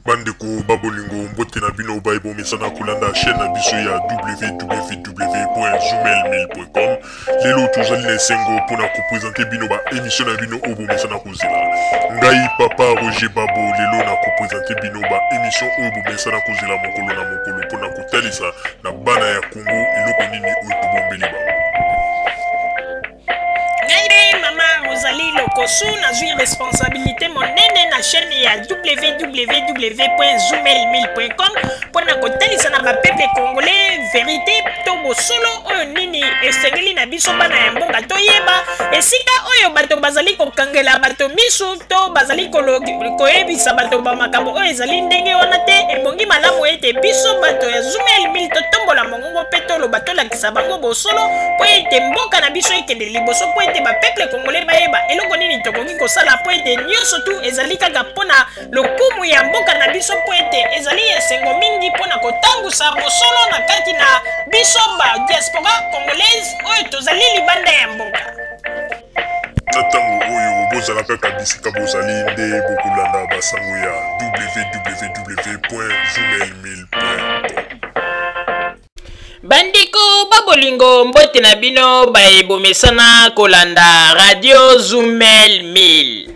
Bandeko babolingo mbote na bino baibo mesana kulanda chaîne na biso ya www.zoomelmail.com. Lelo tozali na sengo pona ko présenter bino ba émission na bino obo mesana kozela. Ngai papa Roger Babo lelo na ko présenter bino ba émission obo mesana kozela mokolo na mokolo pona ko talisa na bana ya Congo eloko nini oyo tobombeli ba. Rosalie Lokosu na zui responsabilité monene na chaîne ya www.zoomelmail.com pour na kotalisa na peuple congolais vérité to bosolo oyo nini esengeli na biso bana ya mboka toyeba esika oyo bato bazali kokangela bato misu to bazali koyebisa bato ba makambo oyo ezali ndenge wana te ebongi malamu ete biso bato ya Zoomelmail totombola mongongo pe toloba tolakisa bango bosolo po ete mboka na biso ekende liboso po ete ba peuple congolais bayeba eloko nini tokoki kosala po ete nyonso tu ezali kaka mpona lokumu ya mboka na biso po ete ezali esengo mingi mpona kotangusa bosolo na kati na biso ba diaspora congolaise oyo tozali libanda ya mboka. Na ntango oyo bozala kaka bisika bozali nde bokolanda basango ya www.zoomelmail.com. Bandiko babolingo mbote na bino baebomesana kolanda radio Zoomelmail.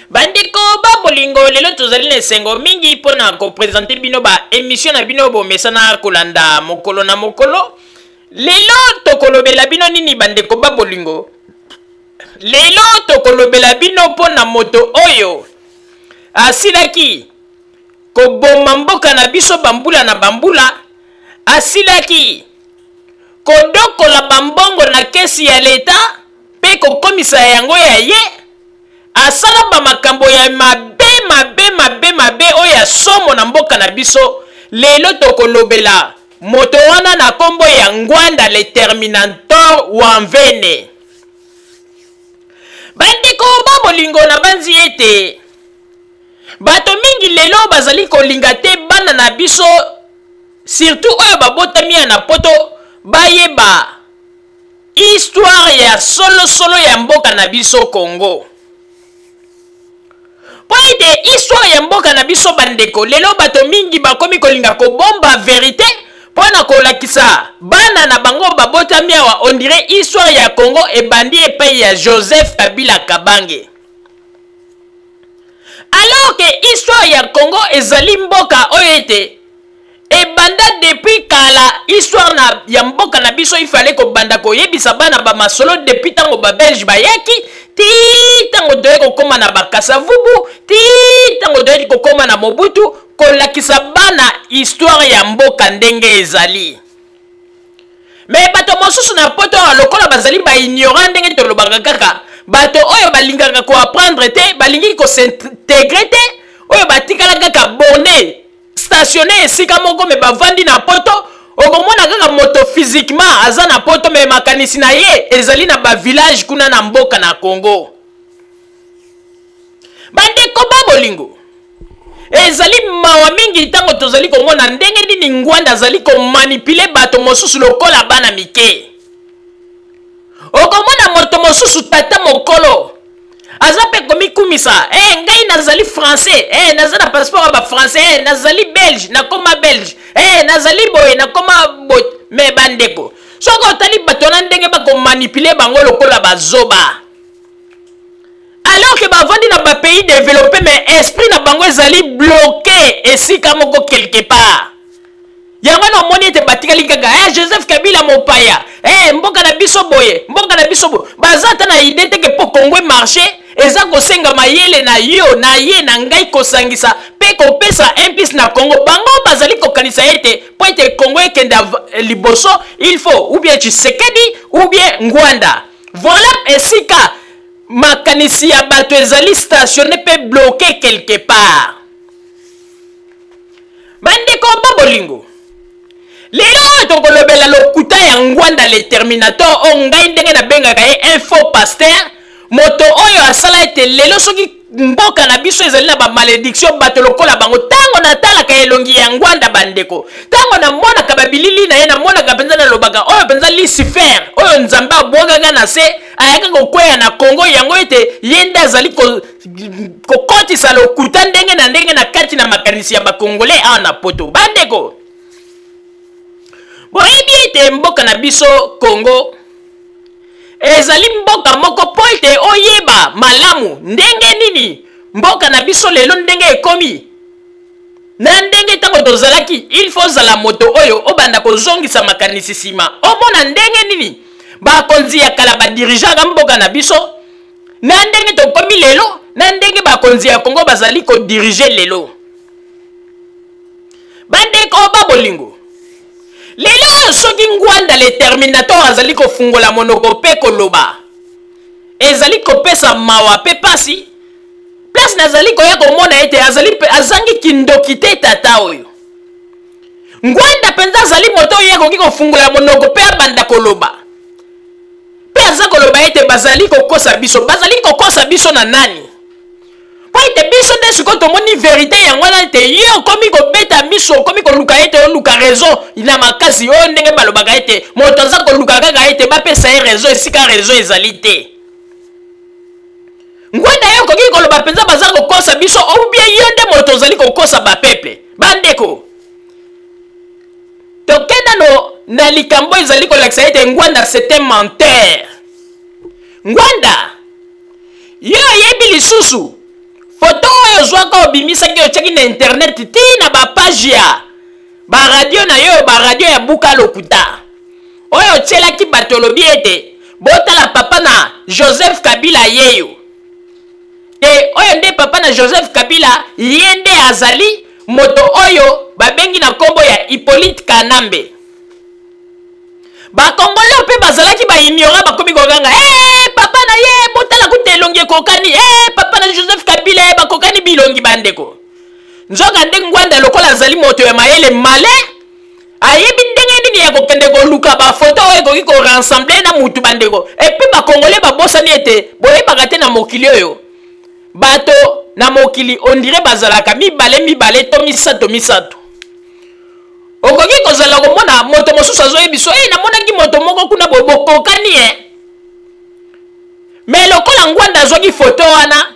Bandiko babolingo lelo tozali na sengo mingi pona ko présenter bino ba émission na bino bomesana kolanda mokolo na mokolo. Lelo tokolobela bino nini bandiko babolingo? Lelo tokolobela bino pona moto oyo asilaki koboma mboka na biso bambula na bambula. Asilaki kodokola bambongo na kesi ya leta pe kokomisa yango ya ye. Asala ba makambo ya mabe oyo somo na mboka na biso. Lelo tokolobela moto wana na kombo ya Ngwanda le Terminator Wamvene. Bandiko babolingo na banzi ete bato mingi lelo bazali kolinga te bana na biso, surtout oyo babotami na poto bayeba histoire ya solo ya mboka na biso Congo. Po ete histoire ya mboka na biso bandeko lelo bato mingi bakomi kolinga kobomba vérité pona kolakisa bana na bango babotami awa on dirait histoire ya Congo ebandi epai ya Joseph Kabila Kabange. Alors que histoire ya Congo ezali mboka oyo ete ebanda depuis kala histoire na ya mboka na biso ifale ko banda ko yebisa bana ba masolo depuis tango ba Belge bayaki ti tango doye ko koma na bakasa vubu ti tango doye ko koma na Mobutu ko lakisa bana histoire ya mboka ndenge ezali. Mais bato mosusu na poto lokola bazali ba ignorant ndenge to lobaka kaka bato oyo balingaka ko apprendre te balingi ko s'intégrer te oyo batikala kaka bonne stationné esika moko me bavandi na poto okomona kaka moto physiquement aza na poto me makanisi na ye ezali na ba village kuna na mboka na Congo. Bandeko babolingo ezali mawa mingi tango tozali komona ndenge nini Ngwanda azali ko manipuler bato mosusu lokola bana mike. Okomona moto mosusu tata mokolo azape komikumisa ngai nazali français naza na passeport ba français nazali belge nakoma belge nazali boye nakoma boye. Me bandeko soko tali bato na ndenge bako manipuler bango lokola bazoba alors que bavandi na ba pays développé mais esprit na bango ezali bloqué esika moko quelque part. Yango na moni ete batikali kaka Joseph Kabila mopaya mboka na biso boye mboka na biso boye bazata na idée te ke po Congo marché eza kosenga mayele na yo na ye na ngai kosangisa pe kopesa impis na Congo bango bazali kokanisa ete po ete Congo ekende liboso il faut ou bien Tshisekedi ou bien Ngwanda. Voilà esika makanisi ya bato ezali stationné pe bloqué quelque part. Bandeko babolingo lelo tokolobela lokuta ya Ngwanda le Terminator o ngai ndenge na bengaka ye info pasteur moto oyo asala ete lelo soki mboka na biso ezali na ba malédiction bato lokola bango tango natalaka elongi ya Ngwanda bandeko tango na mona ka babilili na ye na mona ka penza na lobaka oyo penza Lucifer oyo nzambe abwanga na se ayaka kokwea na Congo yango ete yenda azali kokotisa lokuta ndenge na kati na makanisi makanisi ya bakongolais ana poto bandeko boyebi ete mboka na biso Congo ezali mboka moko po ete oyeba malamu ndenge nini mboka na biso lelo ndenge ekomi na ndenge tango tozalaki il faut zala moto oyo obanda kozongisa makanisi sima omona ndenge nini bakonzi ya kala badirigaka mboka na biso na ndenge tokomi lelo na ndenge bakonzi ya Congo bazali kodirige lelo bandeko babolingo lelo soki ngwanda le terminator azali kofungola monoko pe koloba ezali kopesa mawa pe pasi place nazali koya komona ete azangi kindoki te tata oyo ngwanda penza azali moto oyo akoki kofungola monoko pe abanda koloba pe aza koloba ete bazali kokosa biso na nani po ete biso nde sikoyo tomoni verite yango wana ete ye okomi kobeta miso okomi koluka ete oluka rezo na makasi oyo ndenge balobaka ete moto aza koluka kaka ete bapesa ye rezo esika rezo ezali te ngwanda yo okoki koloba mpenza baza kokosa biso obie yo nde moto ozali kokosa bapeple bandeko tokenda na likambo ezali kolakisa ete ngwanda c'est un menteur ngwanda yo oyebi lisusu foto oyo ozwaka obimisaki otyaki na internet ti na bapage ya baradio na yo baradio ya buka lokuta oyo otyelaki bato olobi ete botala papa na Joseph Kabila yeyo te oyo nde papa na Joseph Kabila ye nde azali moto oyo babengi na kombo ya Hippolyte Kanambe bakongole mpe bazalaki baignora bakomi koganga papa na ye botala kuta elongi ekokani papa na Joseph Kabila bakokani bilongi bandeko nzoka nde ngwanda lokola azali moto ya mayele male ayebi ndenge nini ya kokende koluka bafoto oyo ekoki korensemble na mutu bandeko epe bakongole babosani ete boyebaka te na mokili oyo bato na mokili ondire bazalaka mibale to misato okoki kozala komona moto mosusu azoyebiso namonaki moto moko kuna bokokani me lokola ngwanda azwaki foto wana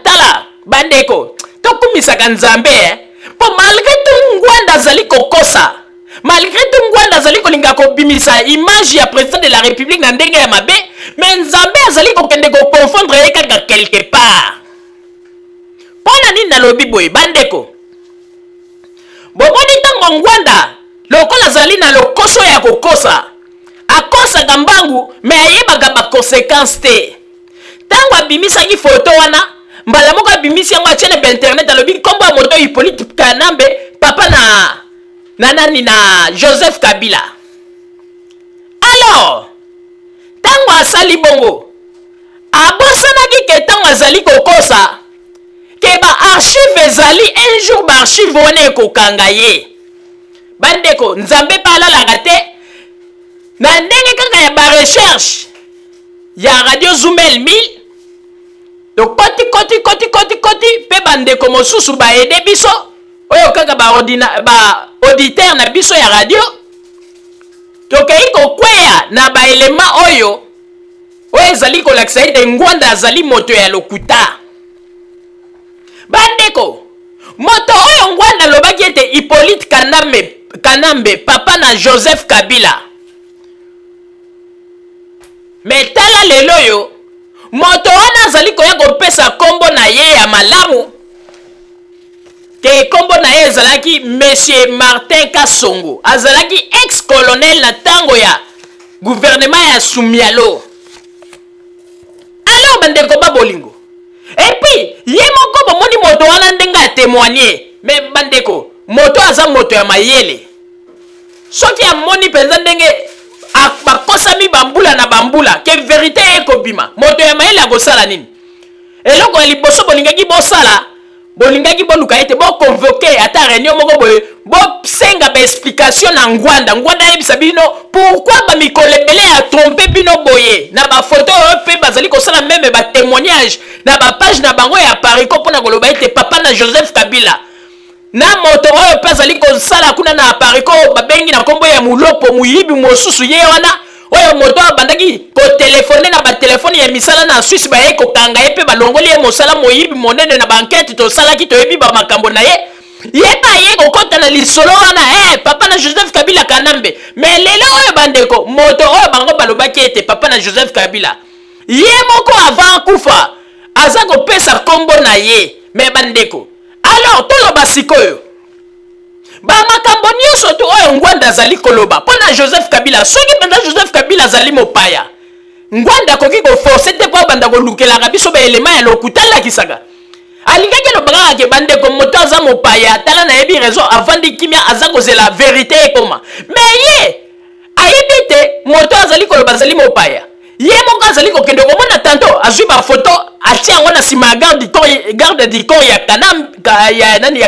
tala bandeko tokumisaka nzambe po malgré tout ngwanda azali kokosa malgré tout ngwanda azali kolinga kobimisa image ya président de la république na ndenge ya mabe me nzambe azali kokende koconfondre ye kaka quelque part mpona nini nalobi boye bandeko bomoni ntango ngwanda lokola azali na lokoso ya kokosa akosaka mbangu me ayebaka baconséquence te ntango abimisaki foto wana mbala moko abimisi yango atie na bainternet alobi nkombo ya moto Hippolyte Kanambe papa na nani na Joseph Kabila alors ntango asali bongo abosanaki ke ntango azali kokosa ke baarchive ezali un jour baarchive wana ekokanga ye bandeko nzambe mpe alalaka te na ndenge kaka ya barecherche ya radio Zumel 1000 koti mpe bandeko mosusu baede biso oyo kaka baauditeur na biso ya radio tokei kokweya na baelema oyo ezali kolakisa ete ngwanda azali moto ya lokuta bandeko moto oyo ngwanda alobaki ete Hippolyte Kanambe papa na Joseph Kabila me tala lelo oyo moto wana azali koya kopesa kombo na ye ya malamu ke kombo na ye ezalaki Monsieur Martin Kasongo azalaki ex-colonel na tango ya gouvernement ya Sumialo alors bandeko babolingo epi ye moko bomoni moto wana ndenge atémoigner me bandeko moto aza moto ya mayele soki amoni mpenza ndenge bakosami bambula na bambula ke verite ekobima moto ya mayele akosala nini eloko ya liboso bolingaki bosala bolingaki boluka ete boconvoke ata réunion moko boye bosenga baexplication na ngwanda yebisa bino pourquoi bamikolo ebele ya trompe bino boye na bafoto oyo mpe bazali kosala meme batémoignage na bapage na bango ya pariko mpona koloba ete papa na Joseph Kabila na moto oyo mpe azali kosala kuna na pariko babengi na nkombo ya mulopo muyibi mosusu ye wana oyo moto abandaki kotelefone na batelefone ya misala na Suisse baye kokanga ye mpe balongoli ye mosala moyibi monene na bankete tosalaki toyebi bamakambo na ye yeba ye kokota na lisolo wana papa na Joseph Kabila Kanambe. Mais lelo oyo bandeko moto oyo bango balobaki ete papa na Joseph Kabila ye moko avant kufa aza kopesa kombo na ye. Mais bandeko alors toloba sikoyo ba makambo nyonso to oyo Ngwanda azali koloba pona Joseph Kabila soki penza Joseph Kabila azali mopaya Ngwanda koki ko forcer te po banda ko lukela biso ba elema ya lokutala kisaka alingaki lobaka ke bandeko moto aza mopaya tala na yebi raison avant de kimia aza kozela vérité ekoma mais ye ayebi te moto azali koloba azali mopaya ye moko azali kokende komona tanto azwi ba photo atia yango na sima garde du corps ya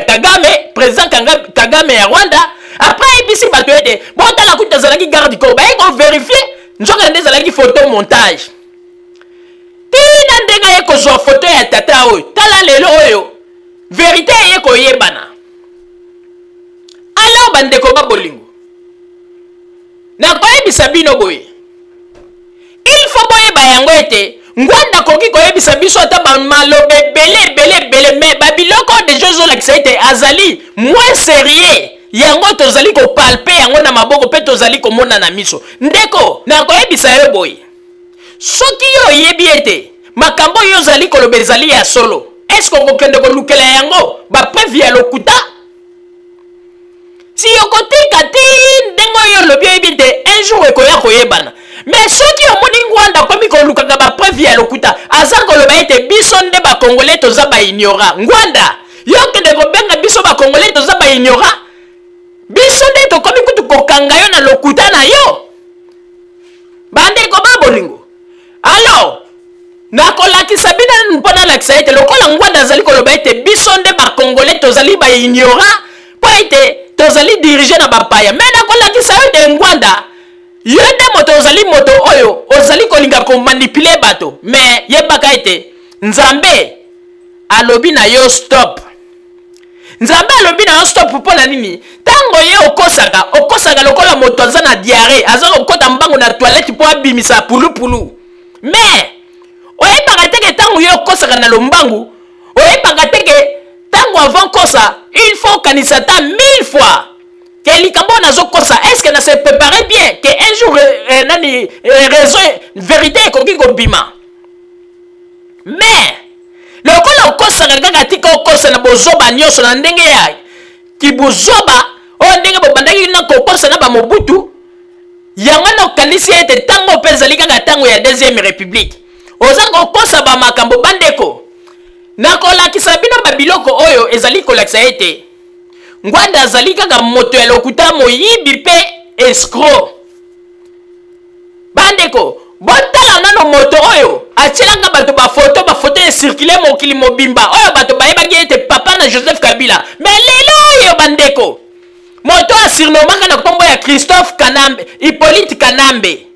Kagame président Kagame ya Rwanda après ebisi bato ete botala kuta azalaki garde du corps baye ko vérifier nzoka nde ezalaki photo montage tina ndenge ye kozwa photo ya tata oyo tala lelo oyo vérité ye koyebana alors bandeko babolingo nakoyebisa bino boye il faut boyeba yango ete Ngwanda koki koyebisa biso ata bamalobe belé mais babiloko déjà ozolakisa ete azali moins sérieux yango tozali kopalpe yango na maboko pe tozali komona na miso ndeko nakoyebisa yo boye soki yo oyebi ete makambo yo ozali koloba ezali ya solo est-ce kokokende kolukela yango bapreuve ya lokuta si yokotika ti ndenge oyo olobi oyebi ete un jour ekoya koyebana mais soki omoni Ngwanda komi kolukaka bapreuve ya lokuta aza koloba ete biso nde bakongole toza baignora Ngwanda yokende kobenga biso bakongole toza baignora biso nde tokomi kutu kokanga yo na lokuta na yo bandeko babolingo alors nakolakisa bino mpona lakisa ete lokola Ngwanda azali koloba ete biso nde bakongole tozali baignora po ete tozali dirige na bapaya mais nakolakisa yo ete Ngwanda yo nde moto ozali moto oyo ozali kolinga komanipule bato mais yebaka ete Nzambe alobi na yo stop Nzambe alobi na yo stop mpona nini tango ye okosaka lokola moto aza na diarrhée aza kokota mbango na toilette po abimisa pulupulu mais oyebaka teke tango ye okosaka na lombangu oyebaka teke tango avant kosa il faut kanisa ta 1000 fois que likambo nazo kosa est-ce que na se préparer bien que un jour nani raison vérité ekoki kobima mais lokola okosaka kaka tika okosa na bozoba nyonso na ndenge ya kibuzoba oyo ndenge bobandaki na kokosa na bamobutu yango na okanisi ete ntango mpe ezali kaka ntango ya deuxième république oza kokosa bamakambo bandeko nakolakisa bino babiloko oyo ezali kolakisa ete Ngwanda azali kaka moto ya lokuta moyibi pe escroc bandeko botala nano moto oyo atielanga bato bafoto esirkule mokili mobimba oyo bato bayebaki ete papa na Joseph Kabila mais lelo oyo bandeko moto asirnomaka na kombo ya Christophe Kanambe Hippolyte Kanambe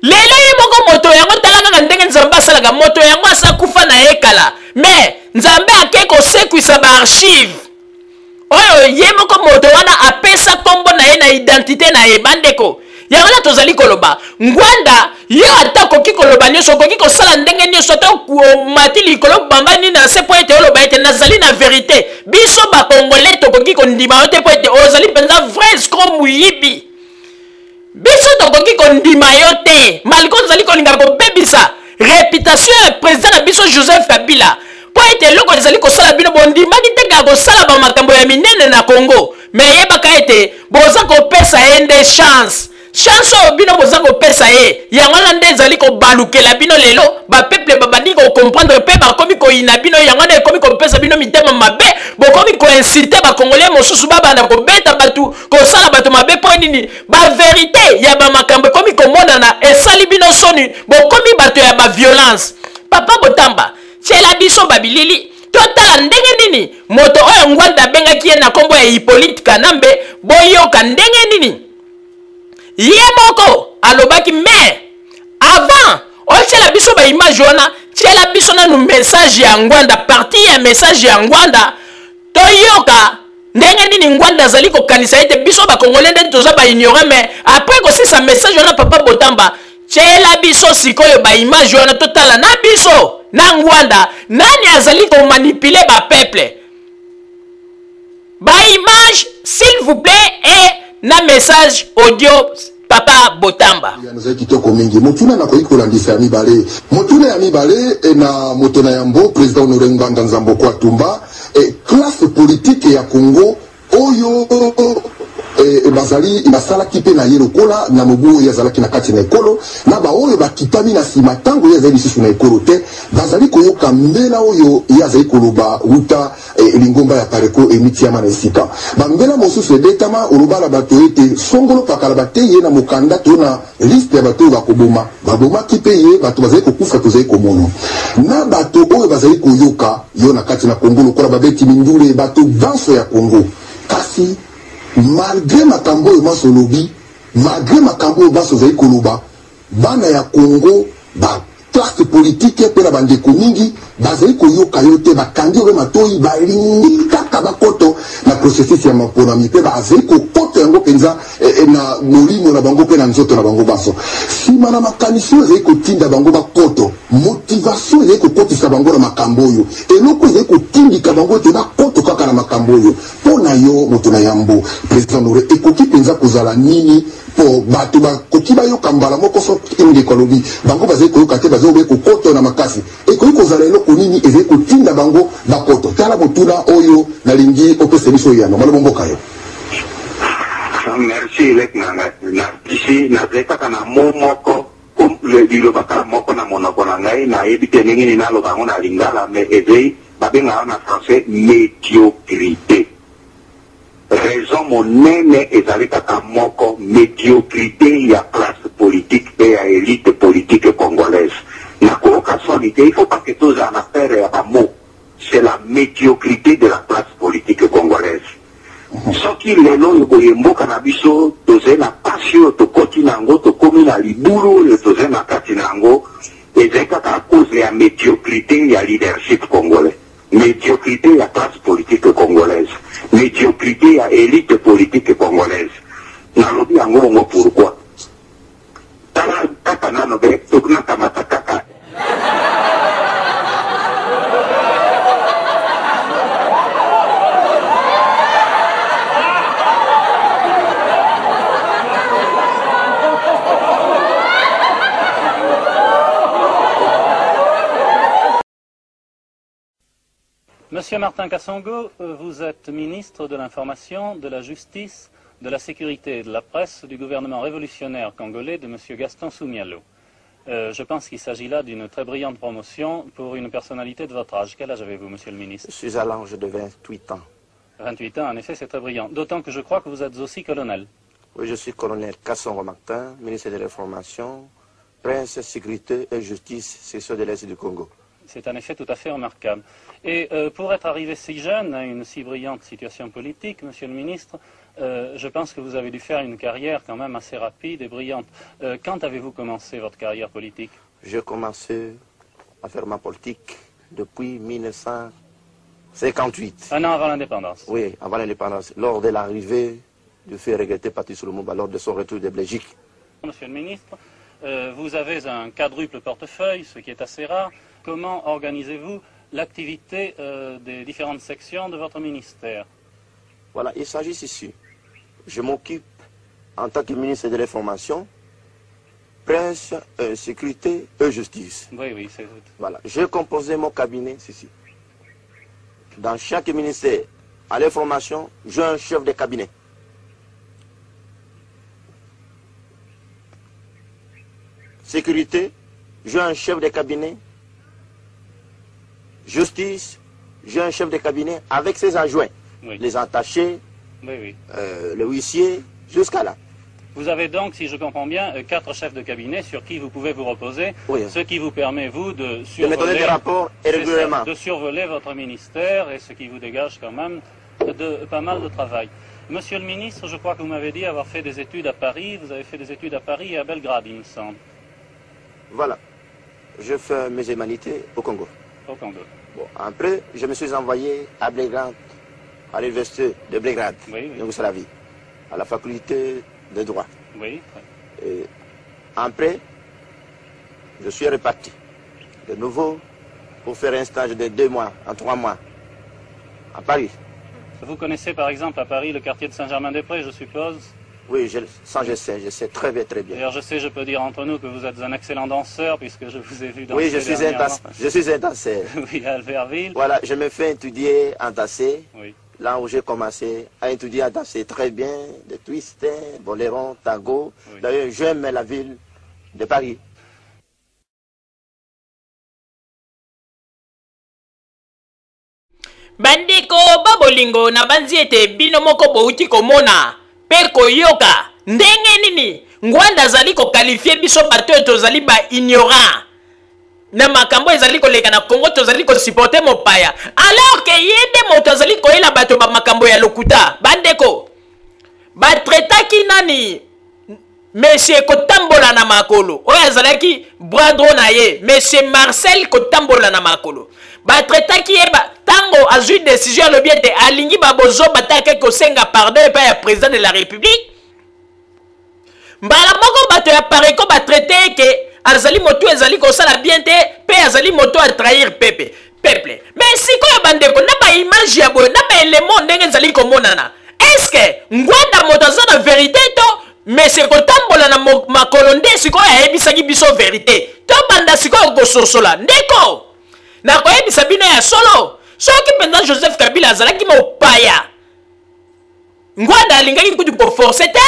lelo ye moko moto yango tala kaka ndenge Nzambe asalaka moto yango asakufa na ekala mais Nzambe ake kosekwisa baarchive oyo ye moko moto wana apesa kombo na ye na identité na ye bandeko yango na tozali koloba Ngwanda yo ata koki koloba nyonso koki kosala ndenge nyonso ata mati likolo bamba nini na se po ete oloba ete nazali na vérité biso bakongole tokoki kondima yo te po ete ozali mpenza vrai escroc moyibi biso tokoki kondima yo te malgré tozali kolinga kobebisa réputation ya président na biso Joseph Kabila po ete eloko ezali kosala bino bondimaki te kaka kosala bamakambo ya minene na Congo mais yebaka ete boza kopesa ye nde chance oyo bino boza kopesa ye yango wana nde ezali kobalukela bino lelo bapeuple babandi kocomprendre mpe bakomi koyina bino yango wana ekomi kopesa bino mitema mabe bokomi koincite bakongolais mosusu babanda kobeta bato kosala bato mabe mpo nini baverité ya bamakambo ekomi komonana esali bino soni bokomi bato ya baviolence papa Botamba tiela biso babilili totala ndenge nini moto oyo Ngwanda abengaki ye na kombo ya Hippolyte Kanambe boyoka ndenge nini ye moko alobaki mais avant otiela biso baimage wana tiela biso nanu message ya Ngwanda parti ya message ya Ngwanda toyoka ndenge nini Ngwanda azali kokanisa ete biso bakongole nde toza baignore mais après kosisa message wana papa Botamba tiela biso sikoyo baimage wana totala na biso na Ngwanda nani azali komanipule bapeuple vous plaît, et na message audio Papa Botamba. Nous kitoko mingi. Motuna na koyi kolandisa ya mibale. Motuna ya mibale na motona yambo président Honoré Nganga Nzambo kwa Tumba et classe politique ya Congo oyo bazali basala kipe na yelo kola na mobu yazalaki na kati na ekolo na ba oyo bakitami na sima tango yazali sisu na ekolo te bazali koyoka mbela oyo yazali koloba uta lingomba ya pareko emitiama na esika bambela mosusu edetama olobala bato ete songolo pakala bateye na mokanda to na liste ya bato bakoboma baboma kipe ye bato bazali kokufa tozali komono na bato oyo bazali koyoka yo na kati na Kongo lokola babeti mindule bato danso ya Kongo kasi malgré makambo oyo maso lobi malgré makambo oyo baso ozali koloba bana ya Congo ba classe politique mpe na bandeko mingi bazali koyoka yo te bakangi oyo matoi balingi kaka bakoto na processus ya maponami mpe bazali kokota yango mpenza na molimo na bango mpe na nzoto na bango baso nsima na makanisi oyo ezali kotinda bango bakoto motivation ezali kokotisa bango na makambo oyo eloko ezali kotindika bango ete bakoto kaka na makambo oyo mpo na yo moto na yambo président Honoré ekoki mpenza kozala nini po bato bakoki bayoka mbala moko soki ndeko alobi bango bazali koyoka te bazali kokoto na makasi ekoki kozala eloko nini ezali kotinda bango bakoto tala motuna oyo nalingi opesa biso yano maloba mboka yo. Merci lek na ici na kaka na momoko le dilobaka moko na monoko na ngai na ebite ndenge ni naloba ngo na lingala mais ezei babenga na français médiocrité. Raison monene ezali kaka moko médiocrité ya classe politique et ya élite politique congolaise. Na koka solide, il faut pas que tous en affaire ya bamo. C'est la médiocrité de la classe politique congolaise. Soki lelo yokoyemboka na biso toze na passion tokoti nango tokomi na libulu yo toze na kati nango ezali kaka cause ya médiocrité ya leadership congolais. Médiocrité ya classe politique congolaise, médiocrité ya élite politique congolaise. Nalobi yango ngo pourquoi? Tala kaka nano be tokuna kamata kaka. Monsieur Martin Kassongo, vous êtes ministre de l'Information, de la Justice, de la Sécurité et de la Presse du gouvernement révolutionnaire congolais de Monsieur Gaston Soumialo. Je pense qu'il s'agit là d'une très brillante promotion pour une personnalité de votre âge. Quel âge avez-vous, Monsieur le ministre? Je suis à l'âge de 28 ans. 28 ans, en effet, c'est très brillant. D'autant que je crois que vous êtes aussi colonel. Oui, je suis colonel Kassongo Martin, ministre de l'Information, Presse, Sécurité et Justice, section de l'Est du Congo. C'est en effet tout à fait remarquable. Et pour être arrivé si jeune à une si brillante situation politique, Monsieur le ministre, je pense que vous avez dû faire une carrière quand même assez rapide et brillante. Quand avez-vous commencé votre carrière politique? J'ai commencé à faire ma politique depuis 1958. Un an avant l'indépendance? Oui, avant l'indépendance, lors de l'arrivée du fait regretté Patrice Lumumba, lors de son retour de Belgique. Monsieur le ministre, vous avez un quadruple portefeuille, ce qui est assez rare. Comment organisez-vous l'activité des différentes sections de votre ministère? Voilà, il s'agit ici. Je m'occupe en tant que ministre de l'Information, Presse, Sécurité et Justice. Oui, oui, c'est... Voilà, j'ai composé mon cabinet ici. Dans chaque ministère, à l'information, j'ai un chef de cabinet. Sécurité, j'ai un chef de cabinet. Justice, j'ai un chef de cabinet avec ses adjoints, oui. Les attachés, oui, oui. Le huissier, jusqu'à là. Vous avez donc, si je comprends bien, 4 chefs de cabinet sur qui vous pouvez vous reposer, oui. Ce qui vous permet, vous, de survoler, me donner des rapports et régulièrement. De survoler votre ministère et ce qui vous dégage quand même de pas mal de travail. Monsieur le ministre, je crois que vous m'avez dit avoir fait des études à Paris. Vous avez fait des études à Paris et à Belgrade, il me semble. Voilà. Je fais mes humanités au Congo. Au Congo. Bon, après, je me suis envoyé à Belgrade, à l'université de Belgrade, oui, oui. Yougoslavie, à la faculté de droit. Oui. Et après, je suis reparti de nouveau pour faire un stage de 2 mois, en 3 mois, à Paris. Vous connaissez par exemple à Paris le quartier de Saint-Germain-des-Prés, je suppose? Oui, je sais très bien, très bien. D'ailleurs, je peux dire entre nous que vous êtes un excellent danseur, puisque je vous ai vu danser. Oui, je suis un danseur. Oui, à Albertville. Voilà, je me fais étudier en danser. Oui. Là où j'ai commencé à étudier à danser très bien, des twists, boléros, tango. Oui. D'ailleurs, j'aime la ville de Paris. Bandeko babolingo na banzi ete bino moko bouti komona pe koyoka ndenge nini ngwanda zali ko qualifier biso bato tozali ba ignorant na makambo ezali koleka na Congo tozali ko supporter mopaya alors que yende moto azali koyela bato ba makambo ya lokuta bandeko ba traitaki nani Monsieur Kotambola na makolo oyo azalaki bradro na ye Monsieur Marcel Kotambola na makolo batretaki yeba tango azui décision le bien te alingi babozo batake kosenga pardon et pas ya président de la République mbala moko bato ya pareko batraité ke azali moto ezali kosala bien te pe azali moto a trahir peuple mais sikoyo bandeko na ba image ya boyo na ba élément ndenge ezali komonana est-ce que ngwanda moto aza na vérité to Monsieur Kotambola na makolo nde sikoyo ayebisaki biso vérité to banda sikoyo kososola ndeko na koyebisa bino ya solo soki mpenza Joseph Kabila azalaki mopaya ngwanda alingaki kutu koforce te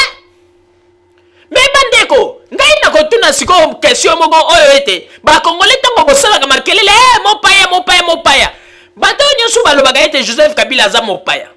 me bandeko ngai na kotuna sikoyo question moko oyo ete bakongole ntango bosalaka makelele mopaya bato nyonso balobaka ete Joseph Kabila aza mopaya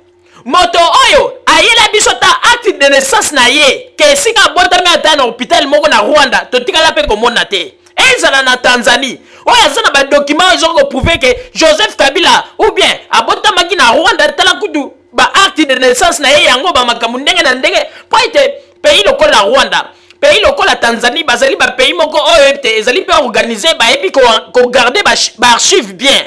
moto oyo ayela biso ta acte de naissance na ye ke esika abotami ata na hôpital moko na Rwanda totikala mpe komona te ezala na Tanzanie oyo aza na badocument oyo koprouve ke Joseph Kabila ou bien abotamaki na Rwanda tala kutu ba acte de naissance na ye yango bamakambo ndenge na ndenge po ete pays lokola Rwanda pays lokola Tanzanie bazali ba pays moko oyo ete ezali mpe organiser bayebi kogarde ba archive bien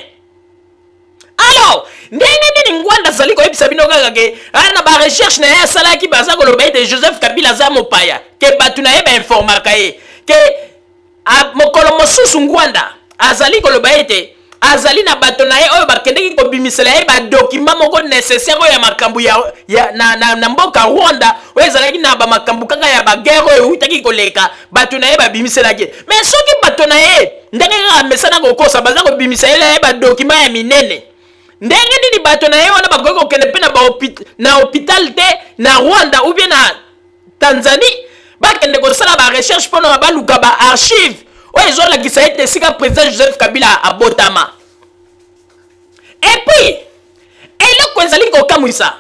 alors ndenge nini ngwanda azali koyebisa bino kaka ke ana ba recherche na ye asalaki baza koloba ete Joseph Kabila aza mopaya ke bato na ye bainformaka ye ke mokolo mosusu ngwanda azali koloba ete azali na bato na ye oyo bakendeki kobimisela ye badocument moko nécessaire oyo ya makambo na mboka Rwanda oyo ezalaki na bamakambo kaka ya bagere oyo eutaki koleka bato na ye babimiselaki mais soki bato na ye ndenge kaka mesana kokosa baza kobimisela ye badocument ya minene ndenge nini bato na ye wana bakoki kokende mpe na hôpital te na Rwanda ou bien na Tanzanie bakende kosala ba recherche mpona baluka ba archive oyo ezolakisa ete esika président Joseph Kabila abotama et puis eloko ezali kokamwisa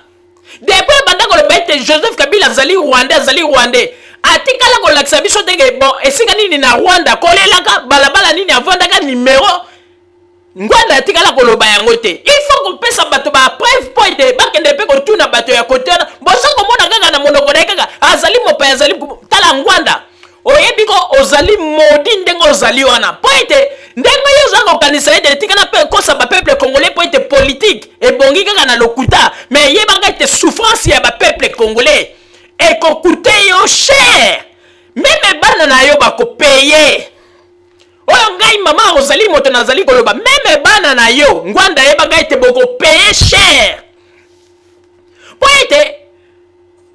depuis banda koloba ete Joseph Kabila azali rwandais atikala kolakisa biso teke bon esika nini na Rwanda kolelaka balabala nini avandaka numero ngwanda atikala koloba yango te il faut kopesa bato ba preuve po ete bakende mpe kotuna bato ya kote wana boza komona kaka na monoko na ye kaka azali mopaya azali tala ngwanda oyebi ko ozali modi ndenge ozali wana po ete ndenge yo oza kokanisa ete etikala mpe ekosa bapeuple congolais po ete politique ebongi kaka na lokuta mais yebaka ete souffrance ya bapeuple congolais ekokute yo cher meme bana na yo bakopeye oyo ngai mama ozali moto nazali koloba meme bana na yo ngwanda yebaka ete bokopeye cher po ete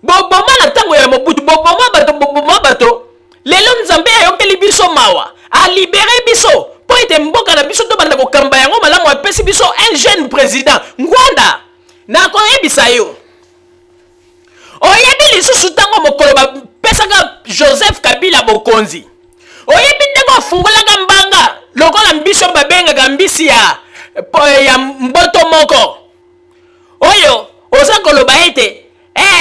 boboma na ntango ya mobutu boboma bato lelo nzambe ayokeli biso mawa alibere biso po ete mboka na biso tobanda kokamba yango malamu apesi biso un jeune président ngwanda nakoyebisa yo oyebi lisusu ntango mokolo bapesaka Joseph Kabila bokonzi oyebi ndenge afungolaka mbanga lokola mbiso babengaka mbisi ya mboto moko oyo oza koloba ete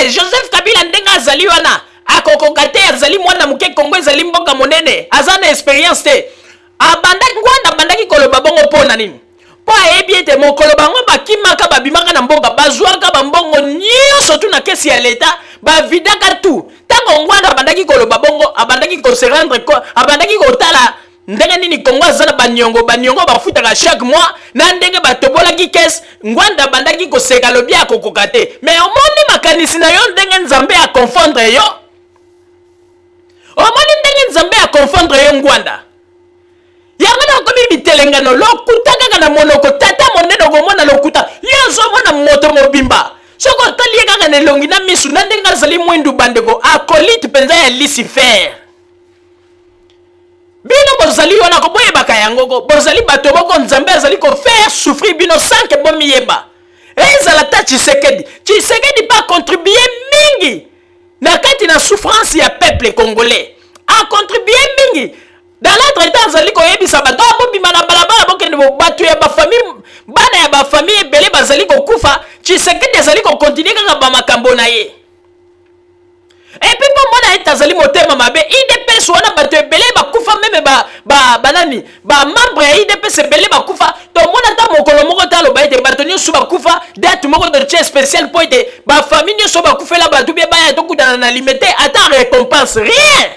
Joseph Kabila ndenge azali wana akokoka te azali mwana moke Kongo ezali mboka monene aza na expérience te ngwanda abandaki koloba bongo mpona nini po ayebi ete mokolo bango bakimaka babimaka na mboka bazwaka bambongo nyonso tu na kesi ya leta bavidaka tu ntango ngwanda abandaki koloba bongo abandaki kose rendre abandaki kotala ndenge nini Kongo aza na baniongo bafutaka chaque mois na ndenge batobolaki kesi ngwanda abandaki koseka lobi akokoka te mais omoni makanisi na yo ndenge nzambe akonfondre yo omoni ndenge nzambe akonfondre yo ngwanda yango nakomi bitelengano lokuta kaka na monoko tata monene okomona lokuta yo ozomona moto mobimba soki na elongi na misu na ndenge azali mwindu bandeko akolite penza ya Lucifer. Bino bozali wana ko boyebaka yango ko bozali bato boko nzambe azali ko faire souffrir bino sans que bomiyeba. Ezala ta Tshisekedi pas contribuer mingi na kati na souffrance ya peuple congolais. A contribuer mingi. Dans l'autre temps azali ko yebisa bato abobima na balabala bokende bo bato ya ba famille bana ya ba famille ebele bazali ko kufa Tshisekedi azali ko continuer kaka ba makambo na ye. Et puis pour moi na azali motema mabe IDPS wana bato ebele bakufa meme banani ba membre ya IDPS ebele bakufa to mona ta mokolo moko talo ba ete bato nyoso bakufa date moko de chef spécial po ete ba famille nyoso bakufa la bato bia ba to kutana na limité ata récompense rien.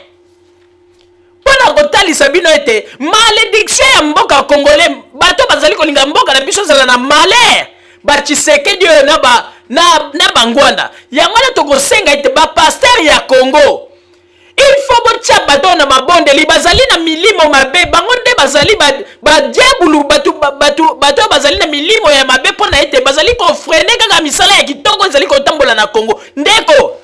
Pona kotalisa bino ete malédiction ya mboka congolais bato bazali kolinga mboka na biso zala na malheur ba Tshisekedi na bangwanda yangwana tokosenga ete ba pasteur ya Congo il faut botia bato na mabondeli bazali na milimo mabe bango nde bazali ba diabulu bato bazali na milimo ya mabe pona ete bazali ko freiner kaka misala ya kitoko ezali ko tambola na Congo ndeko.